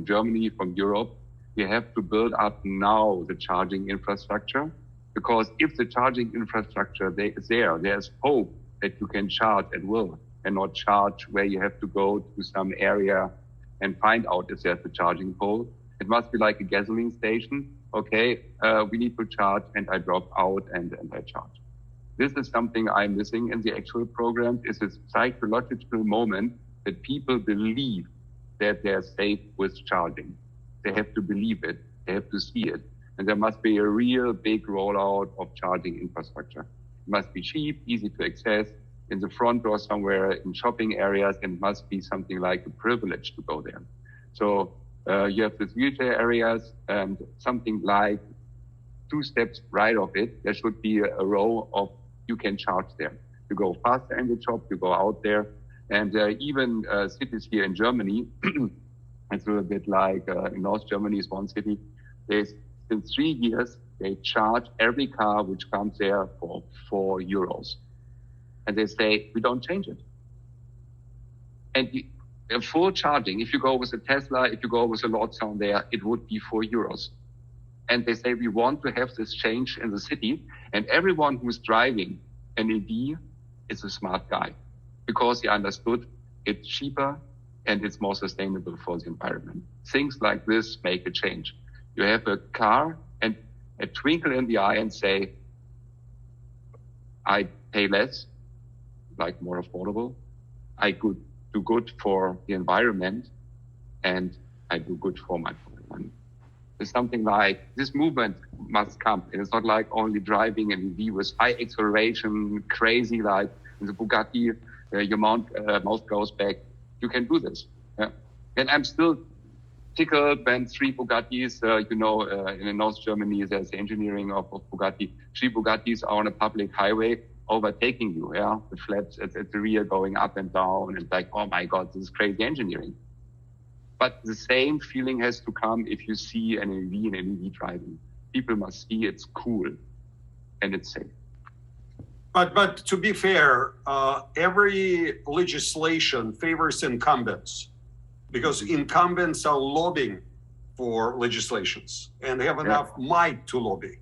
Germany, from Europe. We have to build up now the charging infrastructure, because if the charging infrastructure is there, there's hope that you can charge at will and not charge where you have to go to some area and find out if there's a charging pole. It must be like a gasoline station. Okay, we need to charge, and I drop out and I charge. This is something I'm missing in the actual program. It's a psychological moment that people believe that they're safe with charging. They have to believe it. They have to see it. And there must be a real big rollout of charging infrastructure. It must be cheap, easy to access, in the front door somewhere, in shopping areas, and it must be something like a privilege to go there. So you have these wheelchair areas, and something like 2 steps right of it, there should be a row of you can charge there. You go faster in the shop, you go out there. And even cities here in Germany, it's a little bit like in North Germany is one city. Since 3 years, they charge every car which comes there for €4. And they say, we don't change it. And full charging, if you go with a Tesla, if you go with a Lordstown there, it would be €4. And they say, we want to have this change in the city. And everyone who's driving an EV is a smart guy, because he understood it's cheaper and it's more sustainable for the environment. Things like this make a change. You have a car and a twinkle in the eye and say, I pay less, like more affordable. I could do good for the environment, and I do good for my money. It's something like this movement must come. And it's not like only driving an EV with high acceleration, crazy, like in the Bugatti, your mouth goes back. You can do this. Yeah. And I'm still tickled when 3 Bugattis, in North Germany, there's the engineering of Bugatti. 3 Bugattis are on a public highway overtaking you. Yeah. The flaps at the rear going up and down. And it's like, oh my God, this is crazy engineering. But the same feeling has to come if you see an EV and an EV driving. People must see it's cool and it's safe. But to be fair, every legislation favors incumbents, because incumbents are lobbying for legislations and they have enough might to lobby.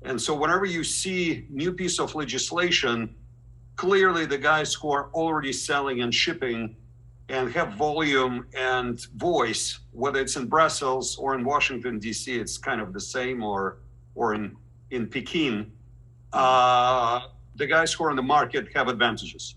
And so whenever you see new piece of legislation, clearly the guys who are already selling and shipping and have volume and voice, whether it's in Brussels or in Washington, D.C., it's kind of the same, or in Peking, the guys who are in the market have advantages.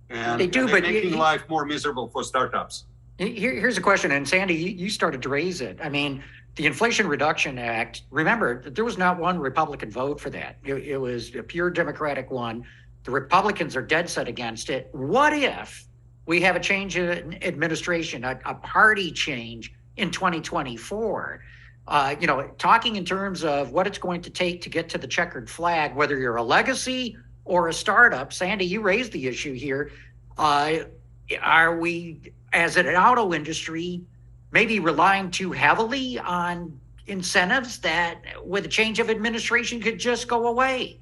And They do, and they're but making life more miserable for startups. Here's a question, and Sandy, you started to raise it. I mean, the Inflation Reduction Act, remember, there was not one Republican vote for that. It was a pure Democratic one. The Republicans are dead set against it. What if we have a change in administration, a party change in 2024? Talking in terms of what it's going to take to get to the checkered flag, whether you're a legacy or a startup. Sandy, you raised the issue here. Are we, as an auto industry, maybe relying too heavily on incentives that with a change of administration could just go away?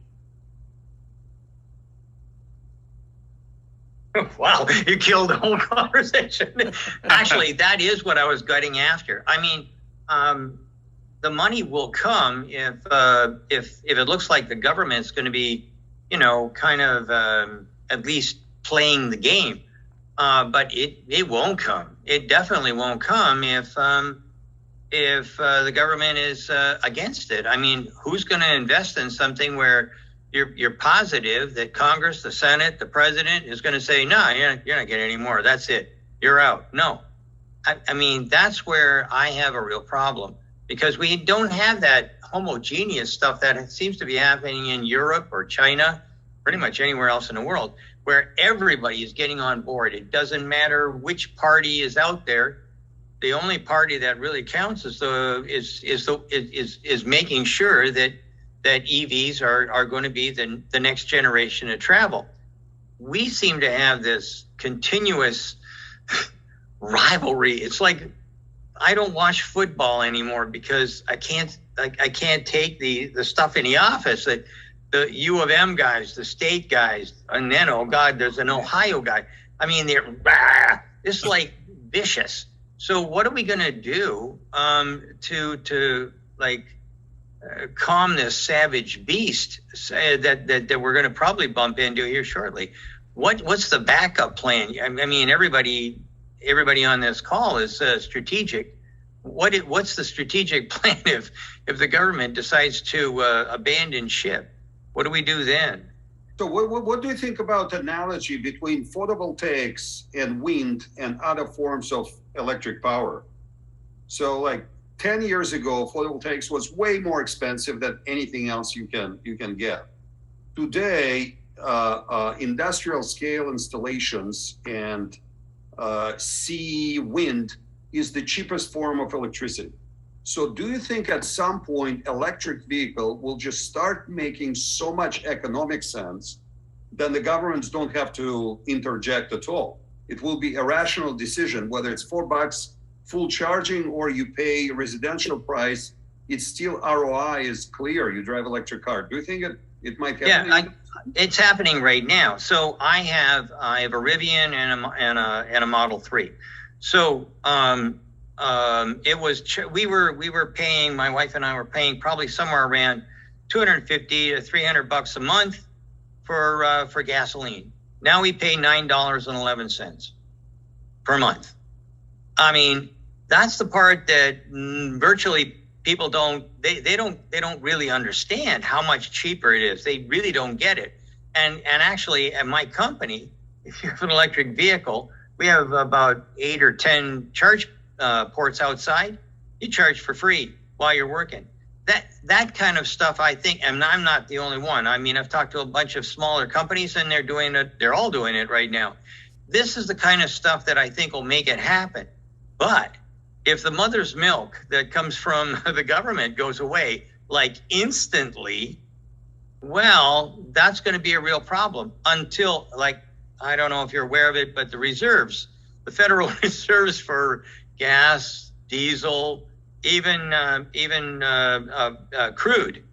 Wow, you killed the whole conversation. Actually, that is what I was getting after. I mean, the money will come if it looks like the government's going to be, kind of at least playing the game. But it won't come. It definitely won't come if the government is against it. I mean, who's going to invest in something where you're positive that Congress, the Senate, the president is going to say, no, you're not getting any more. That's it. You're out. No. I mean, that's where I have a real problem, because we don't have that homogeneous stuff that seems to be happening in Europe or China, pretty much anywhere else in the world, where everybody is getting on board. It doesn't matter which party is out there. The only party that really counts is making sure that EVs are going to be the next generation of travel. We seem to have this continuous rivalry. It's like I don't watch football anymore because I can't take the stuff in the office that the U of M guys, the state guys, and then, oh God, there's an Ohio guy. I mean, it's like vicious. So what are we going to do to calm this savage beast that we're going to probably bump into here shortly? What's the backup plan? I mean, everybody on this call is strategic. What's the strategic plan if the government decides to abandon ship? What do we do then? So what do you think about the analogy between photovoltaics and wind and other forms of electric power? So like 10 years ago, photovoltaics was way more expensive than anything else you can get. Today, industrial scale installations and sea wind is the cheapest form of electricity. So do you think at some point electric vehicle will just start making so much economic sense then the governments don't have to interject at all? It will be a rational decision, whether it's $4 full charging or you pay residential price, it's still ROI is clear. You drive electric car. Do you think it might happen? Yeah, it's happening right now. So I have a Rivian and a Model 3. So it was we were paying, my wife and I were paying probably somewhere around $250 to $300 a month for gasoline. Now we pay $9.11 per month. I mean, that's the part that virtually people don't really understand how much cheaper it is. They really don't get it. And actually at my company, if you have an electric vehicle, we have about 8 or 10 charge ports outside. You charge for free while you're working. That kind of stuff, I think, and I'm not the only one. I mean, I've talked to a bunch of smaller companies and they're doing it. They're all doing it right now. This is the kind of stuff that I think will make it happen. But if the mother's milk that comes from the government goes away like instantly, well, that's going to be a real problem until, like, I don't know if you're aware of it, but the reserves, the federal reserves for gas, diesel, even crude,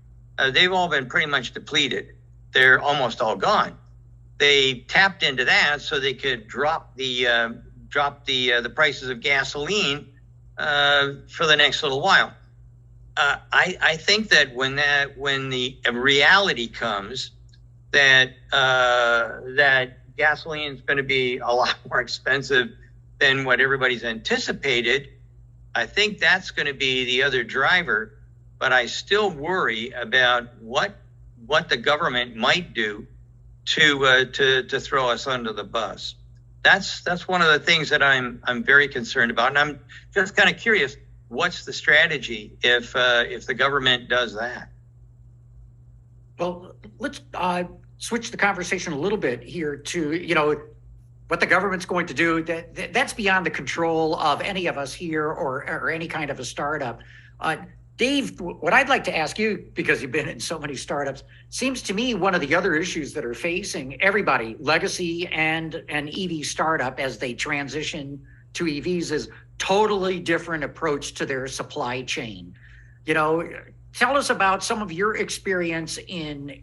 they've all been pretty much depleted. They're almost all gone. They tapped into that so they could drop the prices of gasoline for the next little while. I think that when the reality comes that gasoline is going to be a lot more expensive than what everybody's anticipated, I think that's going to be the other driver. But I still worry about what what the government might do to throw us under the bus. That's one of the things that I'm very concerned about, and I'm just kind of curious, what's the strategy if the government does that? Well, let's switch the conversation a little bit here to, what the government's going to do. That's beyond the control of any of us here or any kind of a startup. Dave, what I'd like to ask you, because you've been in so many startups, seems to me one of the other issues that are facing everybody, legacy and an EV startup as they transition to EVs, is totally different approach to their supply chain. Tell us about some of your experience in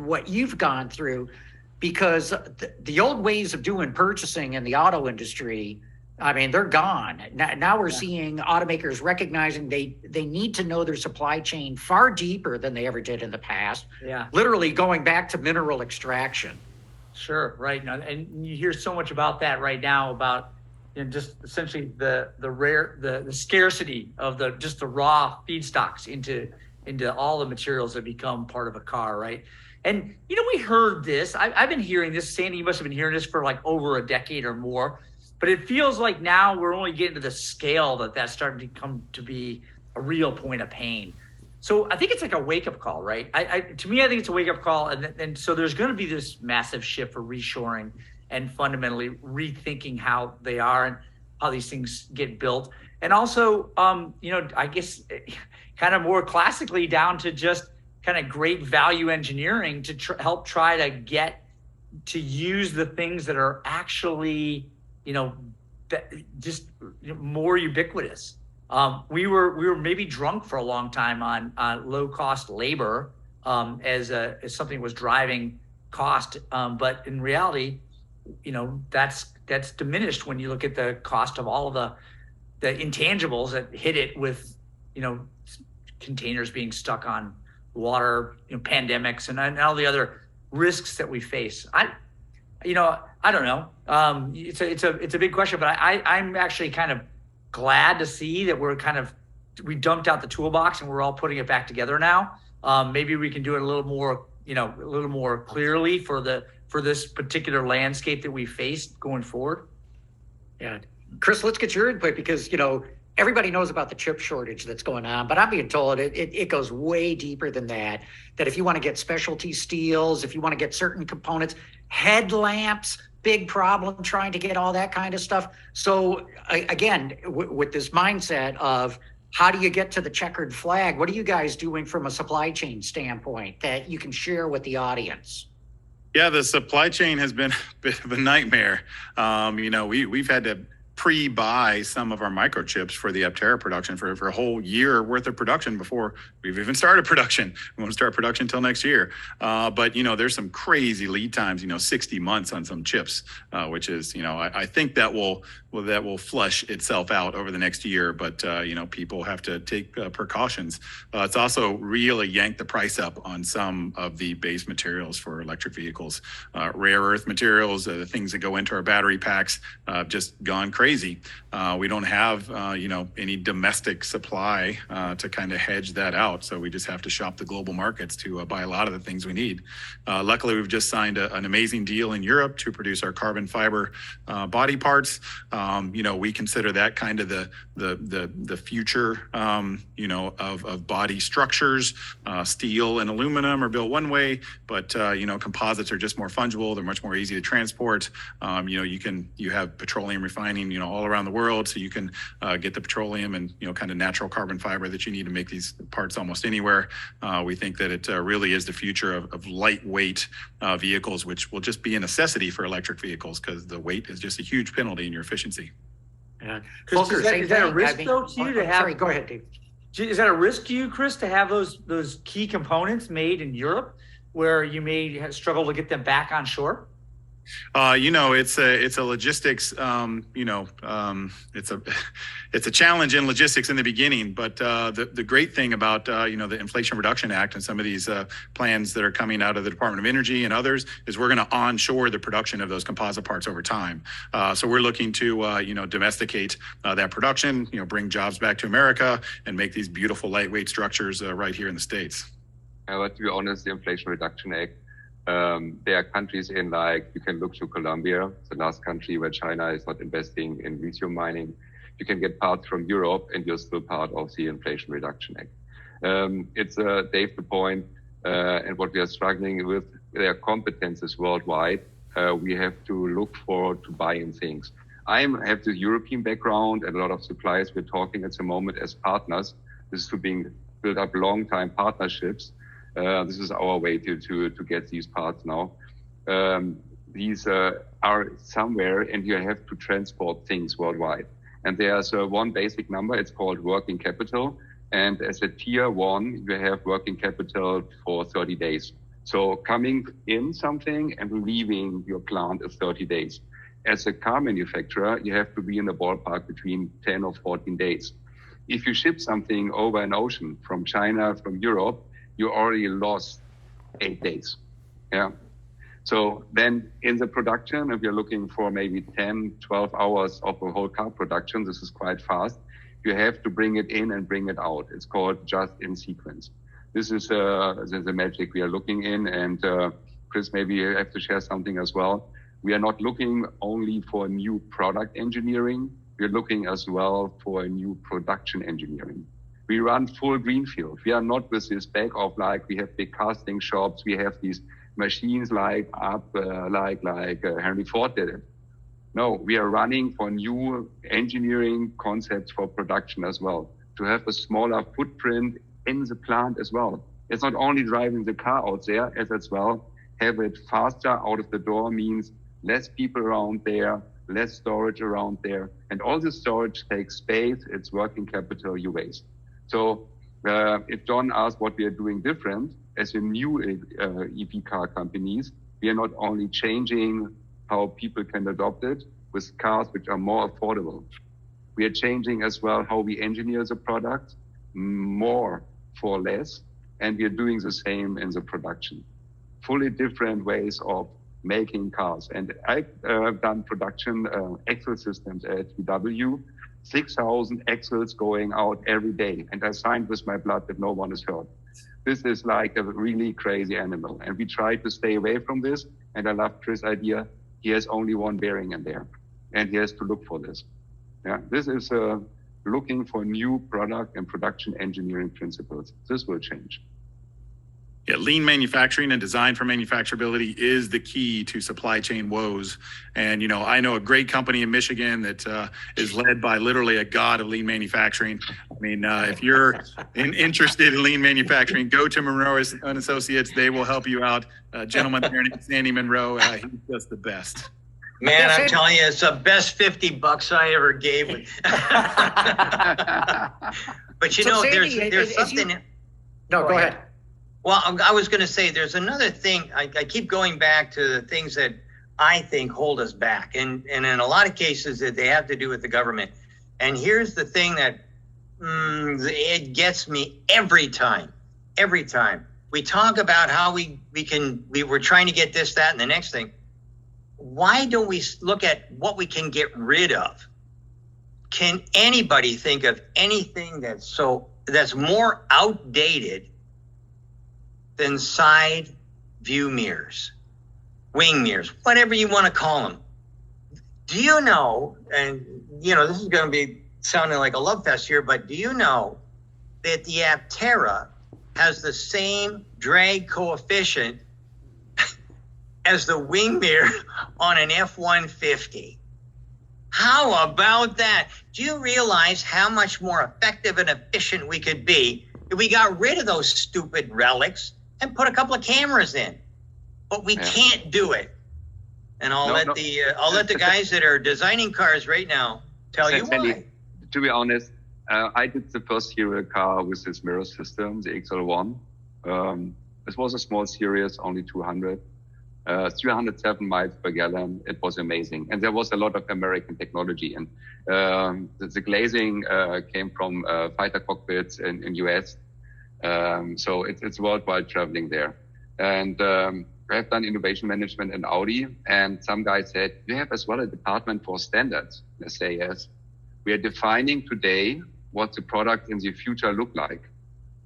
what you've gone through, because the old ways of doing purchasing in the auto industry, I mean, they're gone. Now we're seeing automakers recognizing they need to know their supply chain far deeper than they ever did in the past. Yeah. Literally going back to mineral extraction. Sure, right. Now, and you hear so much about that right now, about just essentially the scarcity of the raw feedstocks into all the materials that become part of a car, right? And we heard this. I've been hearing this. Sandy, you must have been hearing this for like over a decade or more. But it feels like now we're only getting to the scale that's starting to come to be a real point of pain. So I think it's like a wake-up call, right? To me, I think it's a wake-up call. And so there's going to be this massive shift for reshoring and fundamentally rethinking how they are and how these things get built. And also, I guess kind of more classically down to just kind of great value engineering to help try to get to use the things that are actually just more ubiquitous. We were maybe drunk for a long time on low cost labor as something was driving cost, but in reality, that's diminished when you look at the cost of all of the intangibles that hit it with containers being stuck on water, pandemics, and all the other risks that we face. I don't know. It's a big question, but I'm actually kind of glad to see that we dumped out the toolbox and we're all putting it back together now. Maybe we can do it a little more clearly for this particular landscape that we face going forward. Yeah, Chris, let's get your input, because everybody knows about the chip shortage that's going on, but I'm being told it goes way deeper than that. That if you want to get specialty steels, if you want to get certain components, headlamps, big problem trying to get all that kind of stuff. So again, with this mindset of how do you get to the checkered flag, what are you guys doing from a supply chain standpoint that you can share with the audience? Yeah, the supply chain has been a bit of a nightmare. We've had to pre-buy some of our microchips for the Aptera production for a whole year worth of production before we've even started production. We won't start production until next year. But there's some crazy lead times, 60 months on some chips, which is, I think that will flush itself out over the next year. But, people have to take precautions. It's also really yanked the price up on some of the base materials for electric vehicles. Rare earth materials, the things that go into our battery packs, just gone crazy. We don't have, any domestic supply to kind of hedge that out. So we just have to shop the global markets to buy a lot of the things we need. Luckily, we've just signed an amazing deal in Europe to produce our carbon fiber body parts. We consider that kind of the future, of body structures. Steel and aluminum are built one way, but composites are just more fungible. They're much more easy to transport. You have petroleum refining, all around the world, so you can get the petroleum and kind of natural carbon fiber that you need to make these parts almost anywhere. We think that it really is the future of lightweight vehicles, which will just be a necessity for electric vehicles because the weight is just a huge penalty in your efficiency. Yeah. Chris, is that a risk though to you to have? Sorry, go ahead, Dave. Is that a risk to you, Chris, to have those key components made in Europe, where you may struggle to get them back on shore? It's a logistics, it's a challenge in logistics in the beginning, but the great thing about, the Inflation Reduction Act and some of these plans that are coming out of the Department of Energy and others is we're going to onshore the production of those composite parts over time. So we're looking to, domesticate that production, bring jobs back to America and make these beautiful lightweight structures right here in the States. But to be honest, the Inflation Reduction Act, there are countries in, like, you can look to Colombia, the last country where China is not investing in lithium mining. You can get parts from Europe and you're still part of the Inflation Reduction Act. It's Dave, the point, and what we are struggling with, their competences worldwide. We have to look forward to buying things. I have the European background and a lot of suppliers we're talking at the moment as partners. This is to build up long-time partnerships. This is our way to get these parts now. These are somewhere and you have to transport things worldwide. And there's one basic number, it's called working capital. And as a tier 1, you have working capital for 30 days. So coming in something and leaving your plant is 30 days. As a car manufacturer, you have to be in the ballpark between 10 or 14 days. If you ship something over an ocean from China, from Europe, you already lost 8 days. Yeah. So then in the production, if you're looking for maybe 10, 12 hours of a whole car production, this is quite fast. You have to bring it in and bring it out. It's called just in sequence. This is the magic we are looking in. And Chris, maybe you have to share something as well. We are not looking only for new product engineering. We're looking as well for a new production engineering. We run full greenfield. We are not with this back of, like, we have big casting shops. We have these machines like Henry Ford did it. No, we are running for new engineering concepts for production as well, to have a smaller footprint in the plant as well. It's not only driving the car out there, as well, have it faster out of the door means less people around there, less storage around there. And all this storage takes space, it's working capital you waste. So if John asked what we are doing different, as a new EV car companies, we are not only changing how people can adopt it with cars which are more affordable. We are changing as well how we engineer the product, more for less, and we are doing the same in the production. Fully different ways of making cars. And I've done production axle systems at VW, 6,000 axles going out every day. And I signed with my blood that no one is hurt. This is like a really crazy animal. And we try to stay away from this. And I love Chris' idea. He has only one bearing in there. And he has to look for this. Yeah, this is looking for new product and production engineering principles. This will change. Yeah, lean manufacturing and design for manufacturability is the key to supply chain woes. And, you know, I know a great company in Michigan that is led by literally a god of lean manufacturing. I mean, if you're interested in lean manufacturing, go to Munro and Associates. They will help you out. Gentleman there named Sandy Munro, he's just the best. Man, I'm telling you, it's the best $50 I ever gave. But you know, Sandy, there's something. No, go ahead. Well, I was going to say there's another thing. I keep going back to the things that I think hold us back. And in a lot of cases that they have to do with the government. And here's the thing that it gets me every time. Every time. We talk about how we were trying to get this, that, and the next thing. Why don't we look at what we can get rid of? Can anybody think of anything that's more outdated than side view mirrors, wing mirrors, whatever you want to call them? Do you know, and you know, this is going to be sounding like a love fest here, but do you know that the Aptera has the same drag coefficient as the wing mirror on an F-150? How about that? Do you realize how much more effective and efficient we could be if we got rid of those stupid relics and put a couple of cameras in? But we can't do it. And I'll let the guys that are designing cars right now tell you why. To be honest, I did the first serial car with this mirror system, the XL1. This was a small series, only 200. 307 miles per gallon. It was amazing. And there was a lot of American technology. And the glazing came from fighter cockpits in US. So it's worldwide traveling there. And I have done innovation management in Audi. And some guy said, you have as well a department for standards. I say, yes. We are defining today what the product in the future look like.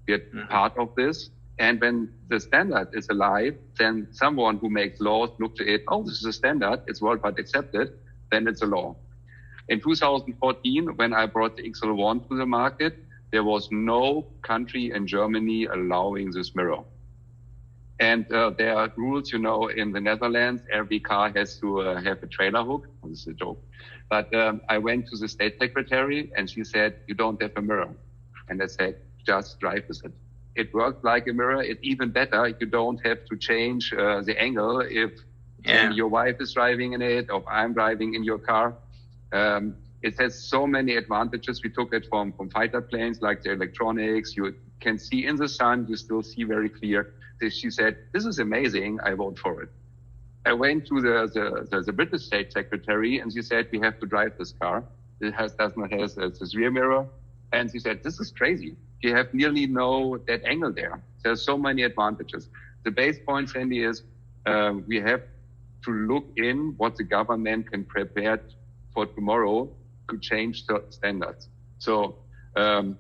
We are part of this. And when the standard is alive, then someone who makes laws look to it, oh, this is a standard, it's worldwide accepted, then it's a law. In 2014, when I brought the XL1 to the market, there was no country in Germany allowing this mirror. And there are rules, in the Netherlands, every car has to have a trailer hook. This is a joke. But I went to the state secretary and she said, you don't have a mirror. And I said, just drive with it. It works like a mirror. It's even better. You don't have to change the angle if your wife is driving in it or I'm driving in your car. It has so many advantages. We took it from fighter planes, like the electronics. You can see in the sun, you still see very clear. She said, this is amazing. I vote for it. I went to the British state secretary and she said, we have to drive this car. It does not have this rear mirror. And she said, this is crazy. You have nearly no dead angle there. There's so many advantages. The base point, Sandy, is we have to look in what the government can prepare for tomorrow to change the standards. So the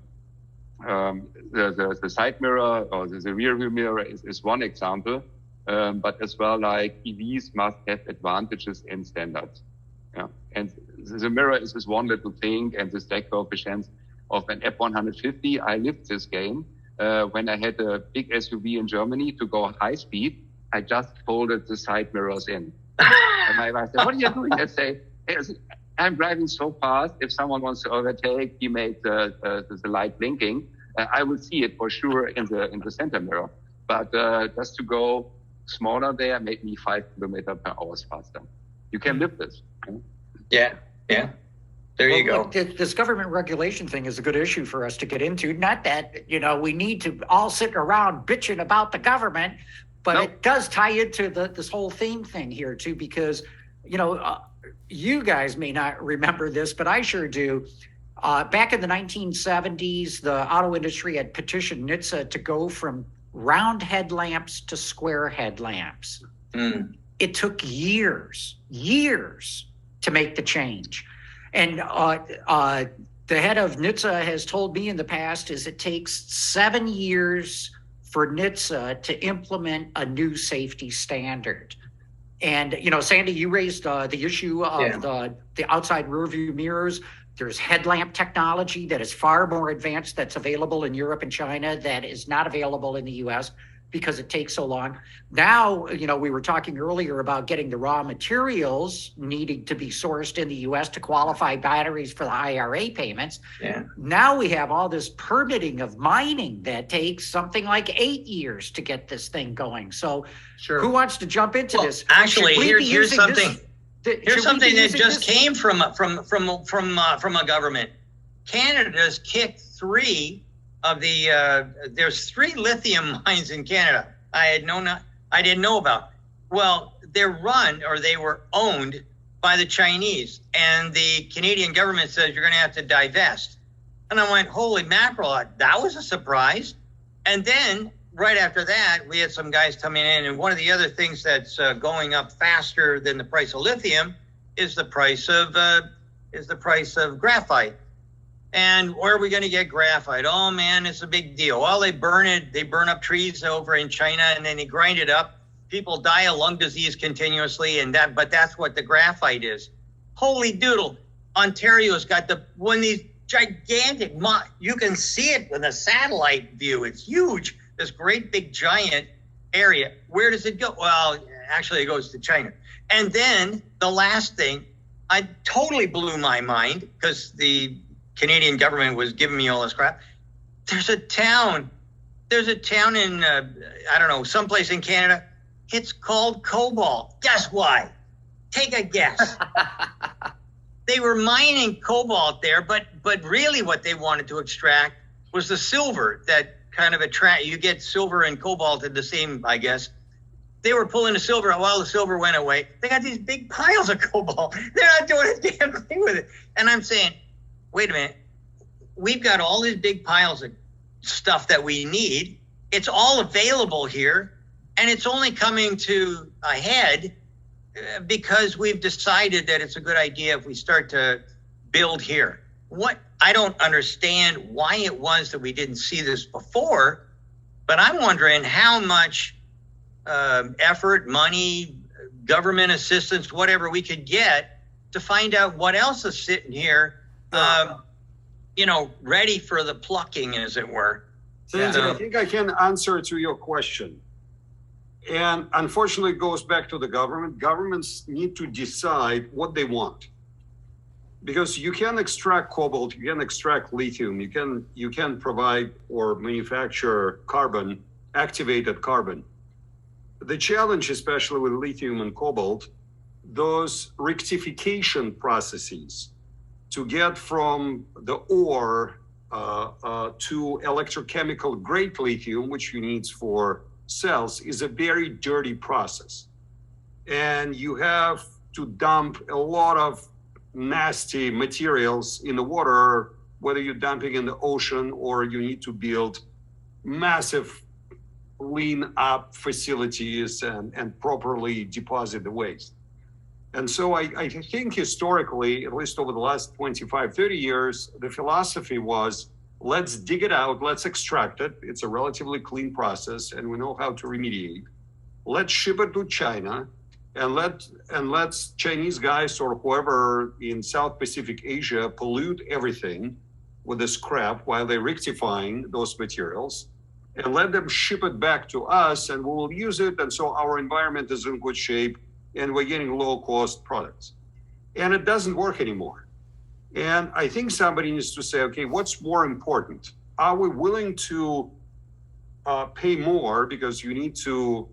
side mirror or the rear view mirror is one example, but as well, like EVs must have advantages in standards. Yeah, and the mirror is this one little thing, and the stack coefficients of an F150. I lived this game when I had a big SUV in Germany to go high speed. I just folded the side mirrors in. And my wife said, what are you doing? I say, hey, I'm driving so fast. If someone wants to overtake, he made the light blinking. I will see it for sure in the center mirror. But just to go smaller there made me 5 kilometers per hour faster. You can live this. Yeah. There you go. Look, this government regulation thing is a good issue for us to get into. Not that, we need to all sit around bitching about the government, but it does tie into this whole theme thing here too, because, you guys may not remember this, but I sure do. Back in the 1970s, the auto industry had petitioned NHTSA to go from round headlamps to square headlamps. It took years to make the change. And the head of NHTSA has told me in the past is it takes 7 years for NHTSA to implement a new safety standard. And, Sandy, you raised the issue of the outside rear view mirrors. There's headlamp technology that is far more advanced that's available in Europe and China that is not available in the US because it takes so long. Now, we were talking earlier about getting the raw materials needing to be sourced in the US to qualify batteries for the IRA payments. Yeah. Now we have all this permitting of mining that takes something like 8 years to get this thing going. So who wants to jump into this? Actually, here's something. Here's something that just came from a government. Canada's kicked 3 of the there's 3 lithium mines in Canada. I didn't know about. Well, they were owned by the Chinese, and the Canadian government says you're going to have to divest. And I went, holy mackerel, that was a surprise. And then right after that, we had some guys coming in, and one of the other things that's going up faster than the price of lithium is the price of graphite. And where are we going to get graphite? Oh man, it's a big deal. Well, they burn up trees over in China, and then they grind it up. People die of lung disease continuously, but that's what the graphite is. Holy doodle. Ontario's got one of these gigantic, you can see it with a satellite view. It's huge. This great big giant area. Where does it go? Well, actually it goes to China. And then the last thing, I totally blew my mind because the Canadian government was giving me all this crap. There's a town in, I don't know, someplace in Canada. It's called cobalt. Guess why? Take a guess. They were mining cobalt there, but really what they wanted to extract was the silver that kind of you get silver and cobalt in the same, I guess. They were pulling the silver out while the silver went away. They got these big piles of cobalt. They're not doing a damn thing with it. And I'm saying, wait a minute. We've got all these big piles of stuff that we need. It's all available here. And it's only coming to a head because we've decided that it's a good idea if we start to build here. I don't understand why it was that we didn't see this before, But I'm wondering how much effort, money, government assistance, whatever we could get to find out what else is sitting here, ready for the plucking, as it were. Sandy, I think I can answer to your question. And unfortunately, it goes back to the government. Governments need to decide what they want. Because you can extract cobalt, you can extract lithium, you can provide or manufacture carbon, activated carbon. The challenge, especially with lithium and cobalt, those rectification processes to get from the ore to electrochemical grade lithium, which you need for cells, is a very dirty process. And you have to dump a lot of nasty materials in the water, whether you're dumping in the ocean or you need to build massive clean up facilities and properly deposit the waste. And so I think historically, at least over the last 25, 30 years, the philosophy was, let's dig it out, let's extract it. It's a relatively clean process and we know how to remediate. Let's ship it to China and let's Chinese guys or whoever in South Pacific Asia pollute everything with the scrap while they're rectifying those materials, and let them ship it back to us and we will use it. And so our environment is in good shape and we're getting low cost products. And it doesn't work anymore. And I think somebody needs to say, okay, what's more important? Are we willing to pay more because you need to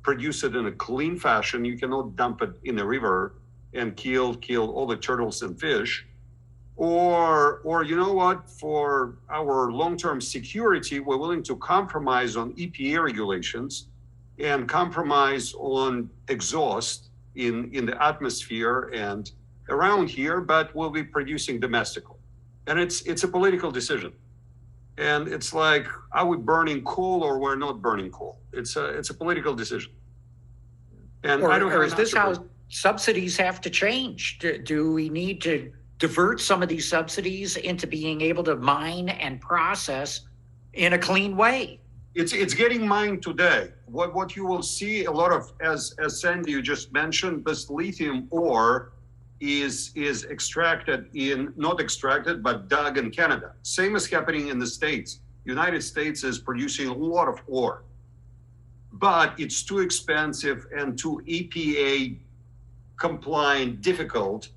produce it in a clean fashion? You cannot dump it in a river and kill all the turtles and fish. Or you know what, for our long-term security, we're willing to compromise on EPA regulations and compromise on exhaust in the atmosphere and around here, but we'll be producing domestically. And it's a political decision. And it's like, are we burning coal or we're not burning coal? It's a political decision. And I don't have or an is this answer for how subsidies have to change? Do we need to divert some of these subsidies into being able to mine and process in a clean way? It's getting mined today. What you will see a lot of, as Sandy you just mentioned, this lithium ore is extracted not extracted, but dug in Canada. Same is happening in the States. United States is producing a lot of ore, but it's too expensive and too EPA compliant, difficult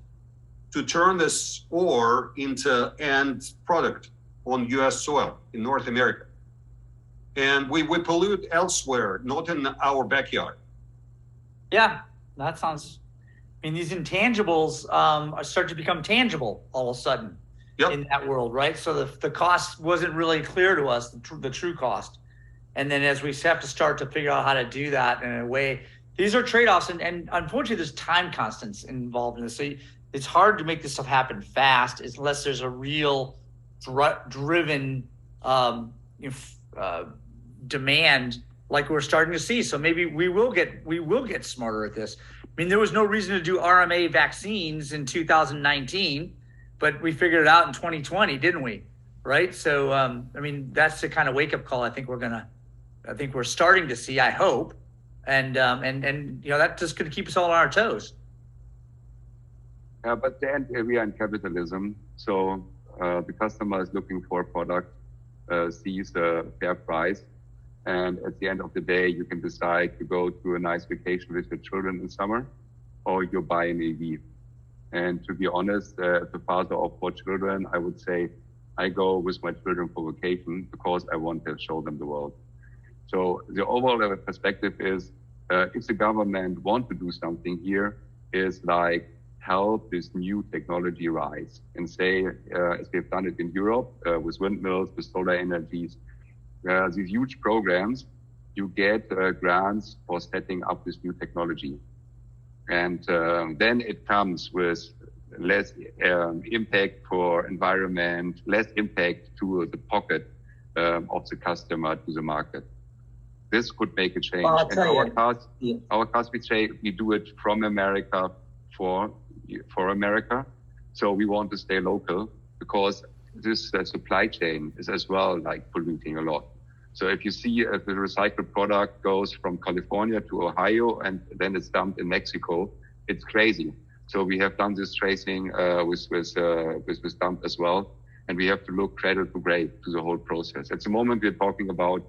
to turn this ore into end product on US soil in North America. And we pollute elsewhere, not in our backyard. Yeah, that sounds, I mean, these intangibles start to become tangible all of a sudden in that world, right? So the cost wasn't really clear to us, the true cost. And then as we have to start to figure out how to do that in a way, these are trade-offs. And unfortunately, there's time constants involved in this. So it's hard to make this stuff happen fast unless there's a real driven demand like we're starting to see. So maybe we will get smarter at this. I mean, there was no reason to do RMA vaccines in 2019, but we figured it out in 2020, didn't we? Right. So, I mean, that's the kind of wake up call I think we're starting to see, I hope. And that's just going to keep us all on our toes. But then we are in capitalism. So the customer is looking for a product, sees a fair price. And at the end of the day, you can decide to go to a nice vacation with your children in summer, or you buy an EV. And to be honest, as the father of 4 children, I would say I go with my children for vacation because I want to show them the world. So the overall perspective is, if the government want to do something here, is like help this new technology rise and say, as we've done it in Europe with windmills, with solar energies, these huge programs, you get grants for setting up this new technology. And then it comes with less impact for environment, less impact to the pocket of the customer, to the market. This could make a change. And our cars, we say we do it from America for America. So we want to stay local because this supply chain is as well like polluting a lot. So if you see if the recycled product goes from California to Ohio and then it's dumped in Mexico, it's crazy. So we have done this tracing with dump as well, and we have to look cradle to grave to the whole process. At the moment, we're talking about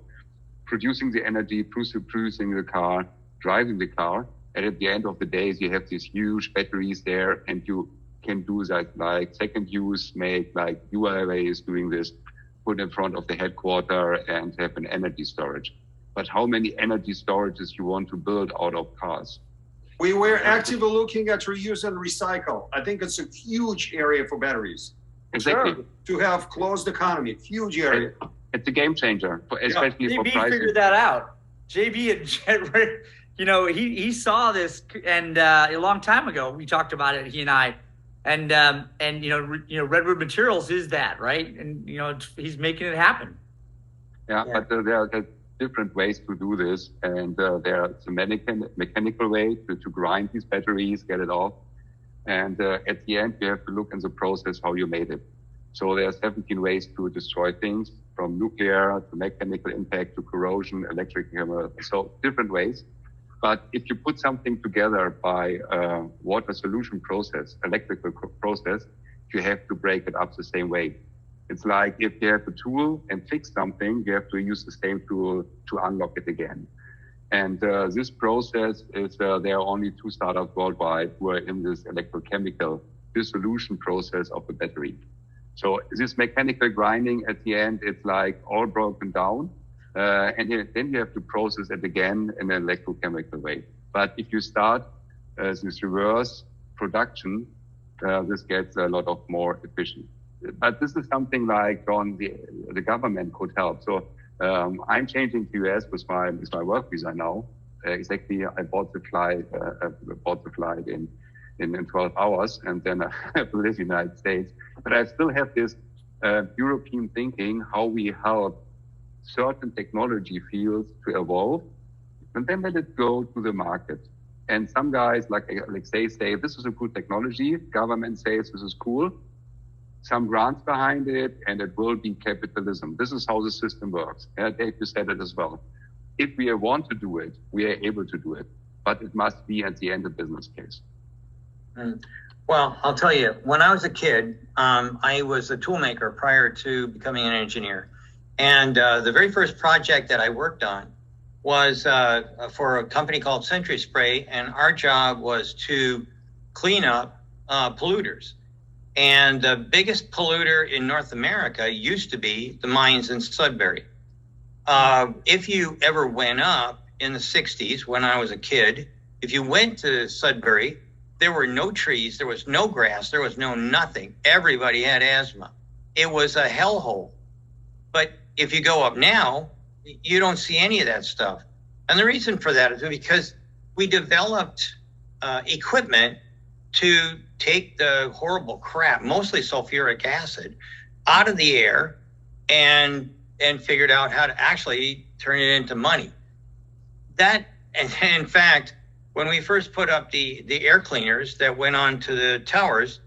producing the energy, producing the car, driving the car, and at the end of the day, you have these huge batteries there, and you can do that like second use, make like UAV is doing this, put in front of the headquarters and have an energy storage. But how many energy storages you want to build out of cars? We were actively looking at reuse and recycle. I think it's a huge area for batteries. Exactly. Sure. To have closed economy, huge area. It's a game changer, especially for JB pricing. figured that out. JB, he saw this, and a long time ago we talked about it. He and I, and Redwood Materials is that, right? And he's making it happen. Yeah. But there are different ways to do this, and there's a mechanical way to grind these batteries, get it off, and at the end you have to look in the process how you made it. So there are 17 ways to destroy things, from nuclear to mechanical impact to corrosion, electrical, so different ways. But if you put something together by water solution process, electrical process, you have to break it up the same way. It's like if you have a tool and fix something, you have to use the same tool to unlock it again. And this process is, there are only 2 startups worldwide who are in this electrochemical dissolution process of the battery. So this mechanical grinding at the end, it's like all broken down. And then you have to process it again in an electrochemical way. But if you start this reverse production, this gets a lot of more efficient. But this is something like the government could help. So I'm changing to US with my work visa now. Exactly, I bought the flight in 12 hours, and then I have to live in the United States. But I still have this European thinking, how we help certain technology fields to evolve, and then let it go to the market. And some guys like Alexei say, this is a cool technology. Government says this is cool. Some grants behind it, and it will be capitalism. This is how the system works. Dave, you said it as well. If we want to do it, we are able to do it, but it must be at the end a business case. Well, I'll tell you, when I was a kid, I was a toolmaker prior to becoming an engineer. And the very first project that I worked on was for a company called Century Spray, and our job was to clean up polluters. And the biggest polluter in North America used to be the mines in Sudbury. If you ever went up in the 60s, when I was a kid, if you went to Sudbury, there were no trees, there was no grass, there was no nothing. Everybody had asthma. It was a hellhole. But if you go up now, you don't see any of that stuff. And the reason for that is because we developed equipment to take the horrible crap, mostly sulfuric acid, out of the air and figured out how to actually turn it into money. That, and in fact, when we first put up the air cleaners that went on to the towers,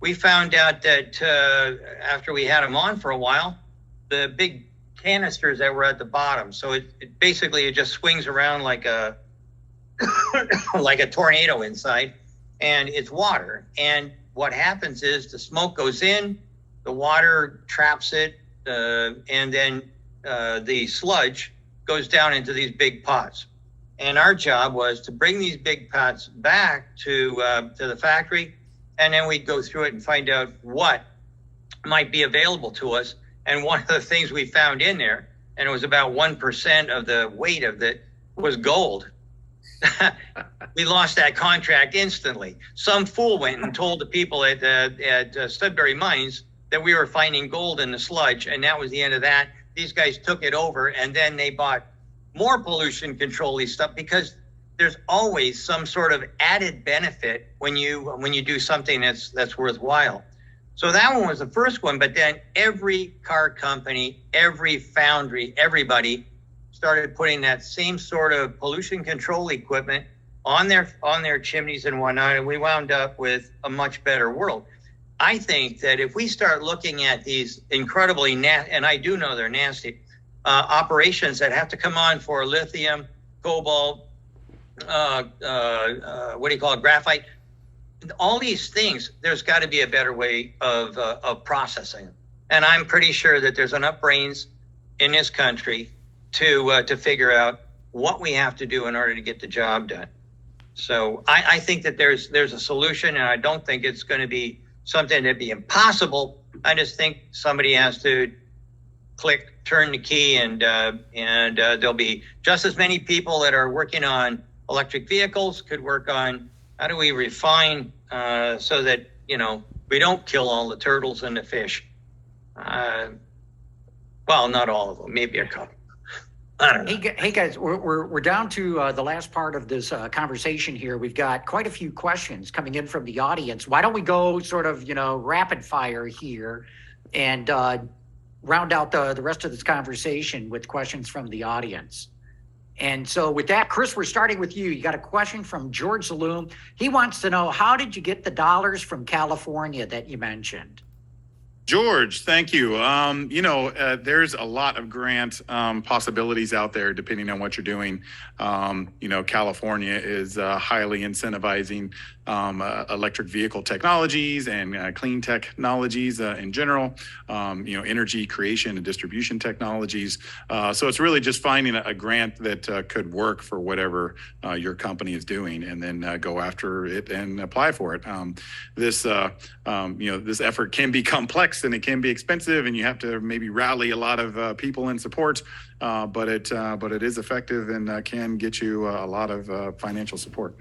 we found out that after we had them on for a while, the big canisters that were at the bottom, so it basically just swings around like a like a tornado inside, and it's water. And what happens is the smoke goes in, the water traps it, and then the sludge goes down into these big pots. And our job was to bring these big pots back to the factory, and then we'd go through it and find out what might be available to us. And one of the things we found in there, and it was about 1% of the weight of it, was gold. We lost that contract instantly. Some fool went and told the people at Sudbury Mines that we were finding gold in the sludge, and that was the end of that. These guys took it over, and then they bought more pollution control-y stuff, because there's always some sort of added benefit when you do something that's worthwhile. So that one was the first one, but then every car company, every foundry, everybody started putting that same sort of pollution control equipment on their chimneys and whatnot, and we wound up with a much better world. I think that if we start looking at these incredibly and I do know they're nasty, operations that have to come on for lithium, cobalt, graphite. All these things, there's got to be a better way of processing. And I'm pretty sure that there's enough brains in this country to figure out what we have to do in order to get the job done. So I think that there's a solution, and I don't think it's going to be something that'd be impossible. I just think somebody has to turn the key, and there'll be just as many people that are working on electric vehicles could work on how do we refine so that, we don't kill all the turtles and the fish. Well, not all of them, maybe a couple. I don't know. Hey guys, we're down to the last part of this conversation here. We've got quite a few questions coming in from the audience. Why don't we go sort of, rapid fire here and round out the rest of this conversation with questions from the audience. And so with that, Chris, we're starting with you. You got a question from George Saloom. He wants to know, how did you get the dollars from California that you mentioned? George, thank you. There's a lot of grant possibilities out there depending on what you're doing. California is highly incentivizing electric vehicle technologies and clean technologies in general, energy creation and distribution technologies. So it's really just finding a grant that could work for whatever your company is doing, and then go after it and apply for it. This effort can be complex and it can be expensive, and you have to maybe rally a lot of people in support, but it is effective and can get you a lot of financial support.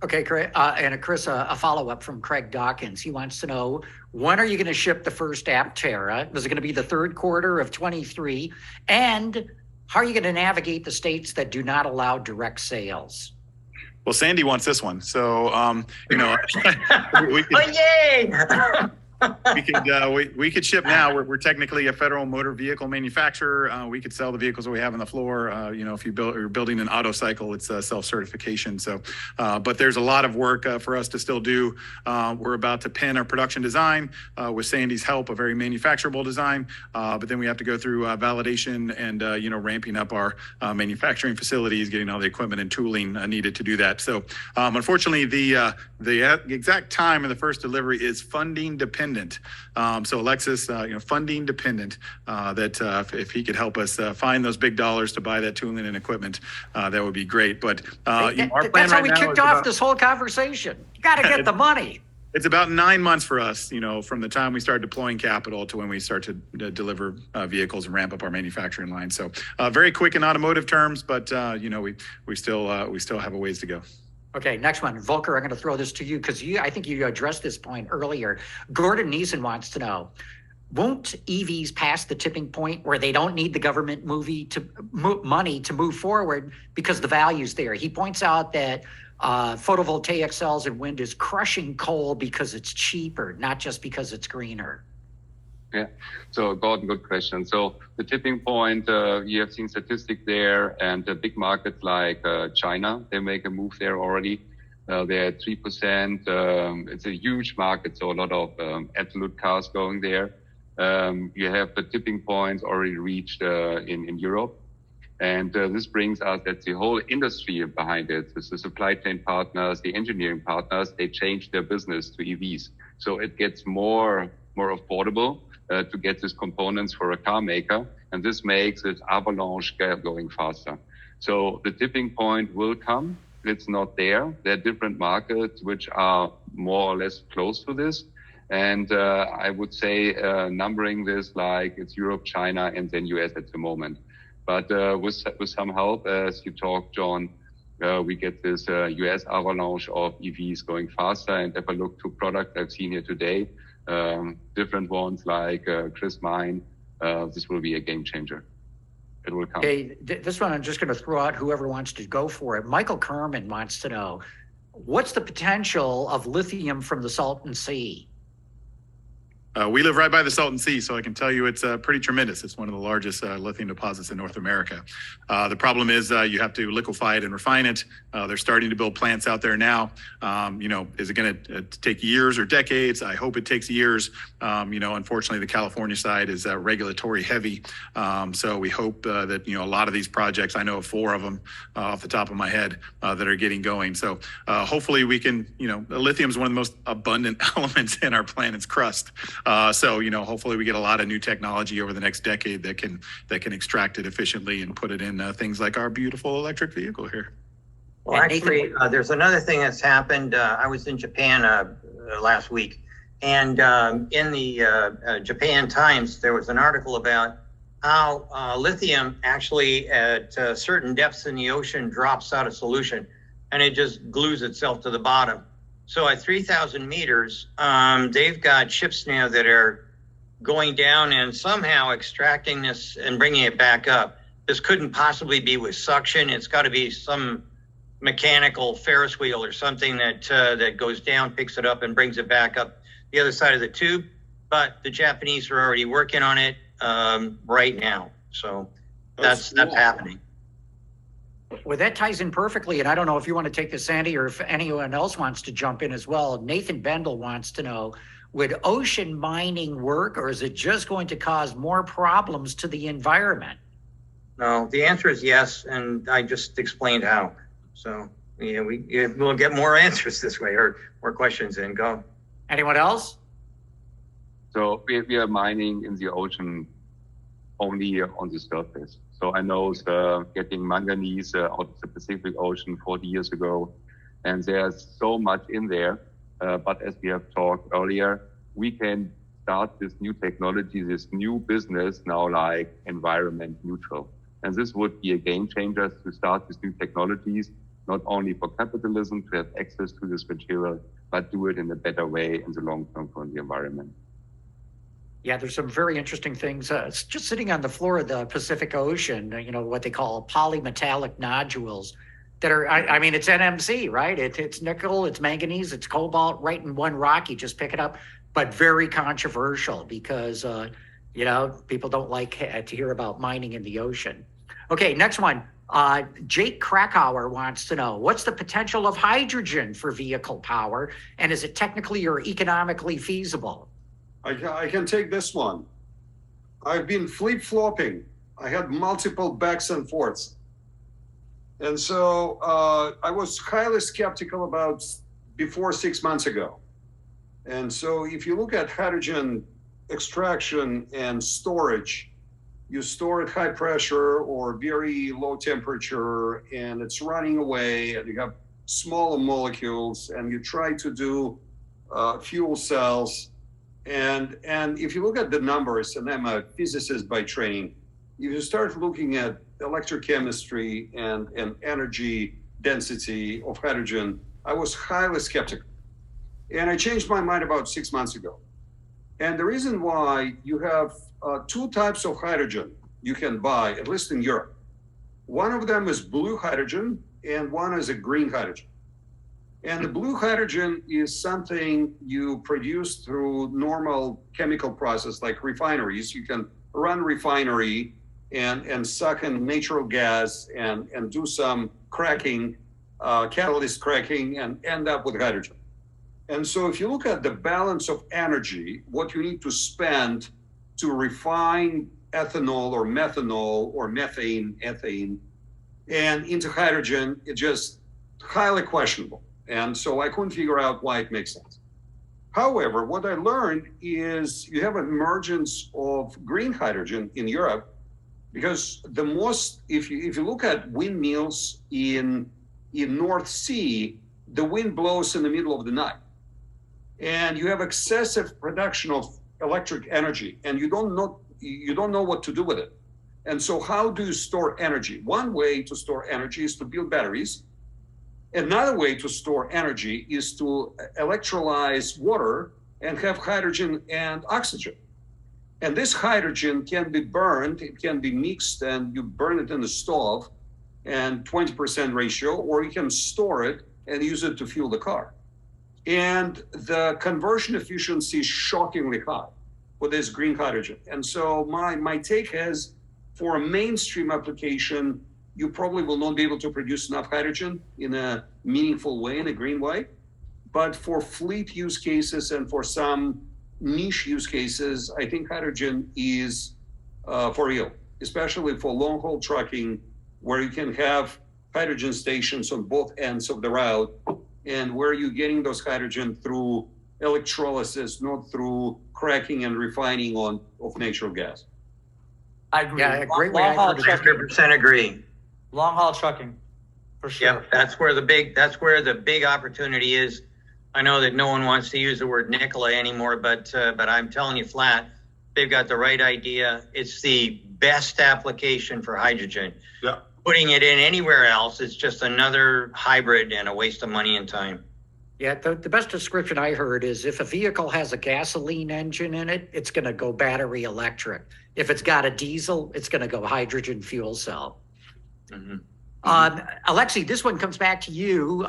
Okay, Chris, a follow-up from Craig Dawkins. He wants to know, when are you going to ship the first Aptera? Is it going to be the third quarter of 23? And how are you going to navigate the states that do not allow direct sales? Well, Sandy wants this one. So, Oh, yay! we could ship now. We're technically a federal motor vehicle manufacturer. We could sell the vehicles that we have on the floor. If you're building an auto cycle, it's self-certification. So, but there's a lot of work for us to still do. We're about to pen our production design with Sandy's help, a very manufacturable design. But then we have to go through validation and ramping up our manufacturing facilities, getting all the equipment and tooling needed to do that. So, unfortunately, the exact time of the first delivery is funding dependent. So Alexis, funding dependent, that if he could help us find those big dollars to buy that tooling and equipment, that would be great. But our plan that's how right we now kicked is off this whole conversation. You got to get the money. It's about 9 months for us, from the time we start deploying capital to when we start to deliver vehicles and ramp up our manufacturing line. So very quick in automotive terms, but we still have a ways to go. Okay, next one. Volker, I'm going to throw this to you because I think you addressed this point earlier. Gordon Neeson wants to know, won't EVs pass the tipping point where they don't need the government money to move forward because the value's there? He points out that photovoltaic cells and wind is crushing coal because it's cheaper, not just because it's greener. Yeah, so Gordon, good question. So the tipping point, you have seen statistics there, and big markets like China, they make a move there already. They're at 3%. It's a huge market, so a lot of absolute cars going there. You have the tipping points already reached in Europe. And this brings us that the whole industry behind it, the supply chain partners, the engineering partners, they change their business to EVs. So it gets more affordable to get these components for a car maker. And this makes this avalanche going faster. So the tipping point will come. It's not there. There are different markets which are more or less close to this. And I would say numbering this like it's Europe, China, and then US at the moment. But with some help, as you talked, John, we get this US avalanche of EVs going faster. And if I look to products I've seen here today, different ones like Chris Mine, this will be a game changer. It will come. Okay, this one I'm just going to throw out whoever wants to go for it. Michael Kerman wants to know, what's the potential of lithium from the Salton Sea? We live right by the Salton Sea, so I can tell you it's pretty tremendous. It's one of the largest lithium deposits in North America. The problem is you have to liquefy it and refine it. They're starting to build plants out there now. Is it going to take years or decades? I hope it takes years. Unfortunately, the California side is regulatory heavy. So we hope that, a lot of these projects, I know of 4 of them off the top of my head that are getting going. So hopefully we can, lithium is one of the most abundant elements in our planet's crust. Hopefully we get a lot of new technology over the next decade that can extract it efficiently and put it in things like our beautiful electric vehicle here. Well, actually, there's another thing that's happened. I was in Japan last week, and in the Japan Times, there was an article about how lithium actually at certain depths in the ocean drops out of solution, and it just glues itself to the bottom. So at 3,000 meters, they've got ships now that are going down and somehow extracting this and bringing it back up. This couldn't possibly be with suction. It's got to be some mechanical Ferris wheel or something that goes down, picks it up, and brings it back up the other side of the tube. But the Japanese are already working on it right now. So that's happening. Well, that ties in perfectly, and I don't know if you want to take this, Sandy, or if anyone else wants to jump in as well. Nathan Bendel wants to know, would ocean mining work, or is it just going to cause more problems to the environment? No, the answer is yes, and I just explained how. So we'll get more answers this way, or more questions in. Go. Anyone else? So we are mining in the ocean only on the surface. So I know getting manganese out of the Pacific Ocean 40 years ago, and there's so much in there. But as we have talked earlier, we can start this new technology, this new business now like environment neutral. And this would be a game changer to start these new technologies, not only for capitalism to have access to this material, but do it in a better way in the long term for the environment. Yeah, there's some very interesting things. It's just sitting on the floor of the Pacific Ocean, what they call polymetallic nodules that are, it's NMC, right? It's nickel, it's manganese, it's cobalt, right in one rock. You just pick it up, but very controversial because, people don't like to hear about mining in the ocean. Okay, next one. Jake Krakauer wants to know, what's the potential of hydrogen for vehicle power? And is it technically or economically feasible? I can take this one. I've been flip-flopping. I had multiple backs and forths. And so I was highly skeptical about before 6 months ago. And so if you look at hydrogen extraction and storage, you store at high pressure or very low temperature, and it's running away, and you have smaller molecules, and you try to do fuel cells. And if you look at the numbers, and I'm a physicist by training, if you start looking at electrochemistry and energy density of hydrogen, I was highly skeptical. And I changed my mind about 6 months ago. And the reason why, you have 2 types of hydrogen you can buy, at least in Europe. One of them is blue hydrogen, and one is a green hydrogen. And the blue hydrogen is something you produce through normal chemical process like refineries. You can run refinery and suck in natural gas and do some cracking, catalyst cracking, and end up with hydrogen. And so if you look at the balance of energy, what you need to spend to refine ethanol or methanol or methane, ethane, and into hydrogen, it's just highly questionable. And so I couldn't figure out why it makes sense. However, what I learned is you have an emergence of green hydrogen in Europe, because the most, if you look at windmills in North Sea, the wind blows in the middle of the night. And you have excessive production of electric energy, and you don't know what to do with it. And so how do you store energy? One way to store energy is to build batteries. Another way to store energy is to electrolyze water and have hydrogen and oxygen. And this hydrogen can be burned, it can be mixed, and you burn it in the stove and 20% ratio, or you can store it and use it to fuel the car. And the conversion efficiency is shockingly high. for this green hydrogen. And so my take is, for a mainstream application, you probably will not be able to produce enough hydrogen in a meaningful way, in a green way. But for fleet use cases and for some niche use cases, I think hydrogen is for real, especially for long haul trucking, where you can have hydrogen stations on both ends of the route, and where you're getting those hydrogen through electrolysis, not through cracking and refining of natural gas. I agree. Yeah, a great way Long I've haul heard it. trucking. 100% agree. Long haul trucking, for sure. Yep, that's where the big opportunity is. I know that no one wants to use the word Nikola anymore, but I'm telling you flat, they've got the right idea. It's the best application for hydrogen. Yeah. Putting it in anywhere else is just another hybrid and a waste of money and time. Yeah, the best description I heard is, if a vehicle has a gasoline engine in it, it's going to go battery electric. If it's got a diesel, it's going to go hydrogen fuel cell. Mm-hmm. Alexei, this one comes back to you.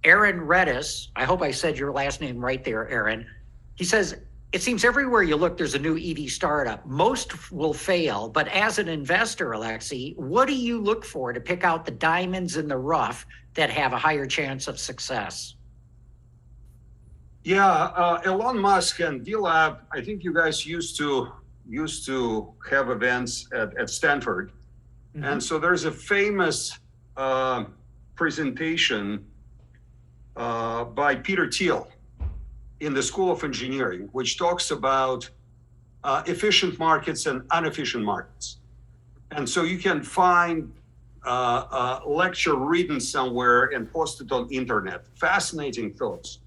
Aaron Redis, I hope I said your last name right there, Aaron. He says, it seems everywhere you look, there's a new EV startup. Most will fail, but as an investor, Alexei, what do you look for to pick out the diamonds in the rough that have a higher chance of success? Yeah, Elon Musk and Vlab, I think you guys used to have events at Stanford. Mm-hmm. And so there's a famous presentation by Peter Thiel in the School of Engineering, which talks about efficient markets and inefficient markets. And so you can find a lecture written somewhere and posted on internet. Fascinating thoughts.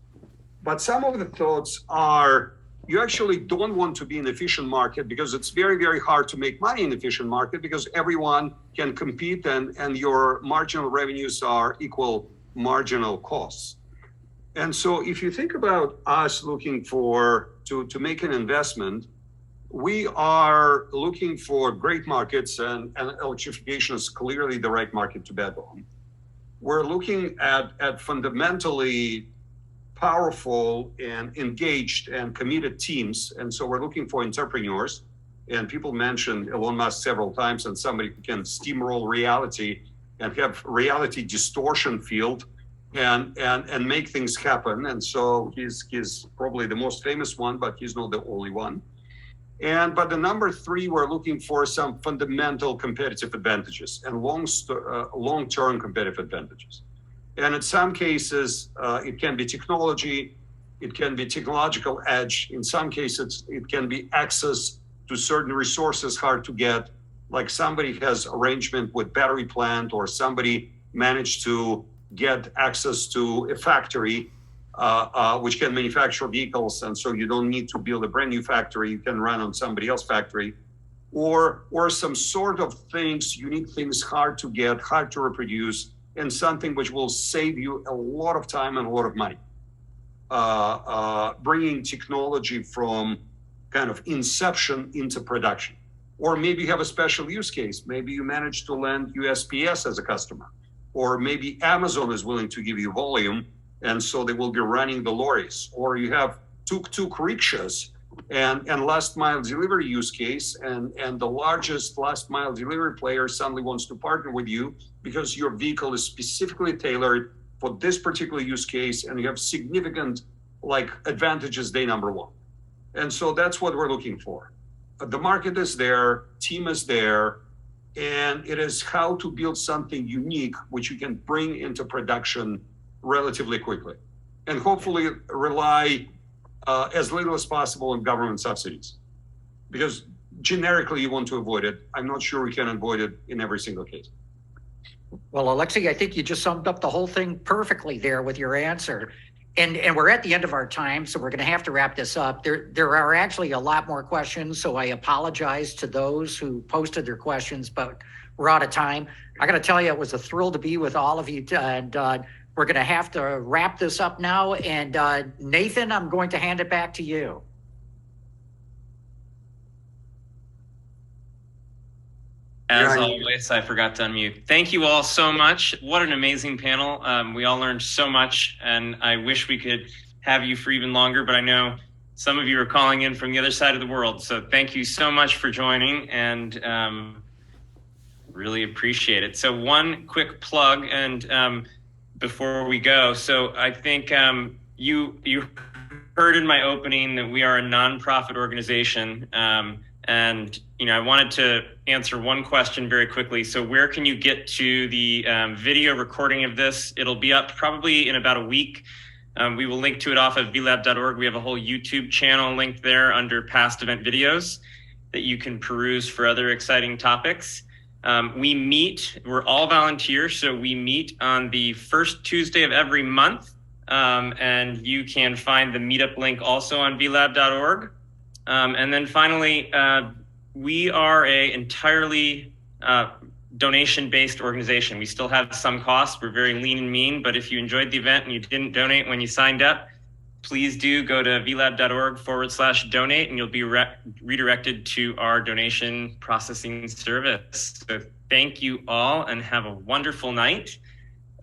But some of the thoughts are, you actually don't want to be in an efficient market, because it's very, very hard to make money in an efficient market, because everyone can compete and your marginal revenues are equal marginal costs. And so if you think about us looking to make an investment, we are looking for great markets, and electrification is clearly the right market to bet on. We're looking at fundamentally powerful and engaged and committed teams. And so we're looking for entrepreneurs. And people mentioned Elon Musk several times, and somebody who can steamroll reality and have reality distortion field and make things happen. And so he's probably the most famous one, but he's not the only one. But the number three, we're looking for some fundamental competitive advantages and long-term competitive advantages. And in some cases, it can be technology, it can be technological edge. In some cases, it can be access to certain resources hard to get, like somebody has arrangement with battery plant, or somebody managed to get access to a factory which can manufacture vehicles. And so you don't need to build a brand new factory, you can run on somebody else's factory. Or some sort of things, unique things, hard to get, hard to reproduce, and something which will save you a lot of time and a lot of money. Bringing technology from kind of inception into production. Or maybe you have a special use case. Maybe you manage to land USPS as a customer. Or maybe Amazon is willing to give you volume, and so they will be running the lorries. Or you have tuk-tuk rickshaws and last mile delivery use case, and the largest last mile delivery player suddenly wants to partner with you because your vehicle is specifically tailored for this particular use case, and you have significant advantages day number one. And so that's what we're looking for. The market is there, team is there, and it is how to build something unique which you can bring into production relatively quickly, and hopefully rely as little as possible on government subsidies, because generically you want to avoid it. I'm not sure we can avoid it in every single case. Well, Alexei, I think you just summed up the whole thing perfectly there with your answer. And we're at the end of our time, so we're going to have to wrap this up. There are actually a lot more questions, so I apologize to those who posted their questions, but we're out of time. I got to tell you, it was a thrill to be with all of you, and we're going to have to wrap this up now. And Nathan, I'm going to hand it back to you. As always, I forgot to unmute. Thank you all so much. What an amazing panel. We all learned so much, and I wish we could have you for even longer, but I know some of you are calling in from the other side of the world. So thank you so much for joining, and really appreciate it. So one quick plug, and before we go, so I think you heard in my opening that we are a nonprofit organization, and I wanted to answer one question very quickly. So where can you get to the video recording of this? It'll be up probably in about a week. We will link to it off of vlab.org. We have a whole YouTube channel linked there under past event videos that you can peruse for other exciting topics. We're all volunteers, so we meet on the first Tuesday of every month. And you can find the meetup link also on vlab.org. And then finally, we are a entirely donation-based organization. We still have some costs. We're very lean and mean, but if you enjoyed the event and you didn't donate when you signed up, please do go to vlab.org/donate, and you'll be redirected to our donation processing service. So thank you all, and have a wonderful night.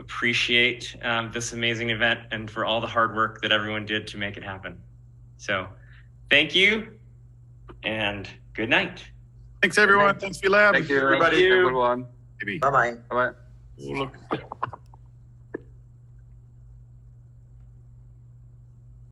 Appreciate this amazing event, and for all the hard work that everyone did to make it happen. So thank you, and good night. Thanks, everyone. Thanks, Vlab. Thank you, Everybody. everyone. Bye-bye. Bye-bye.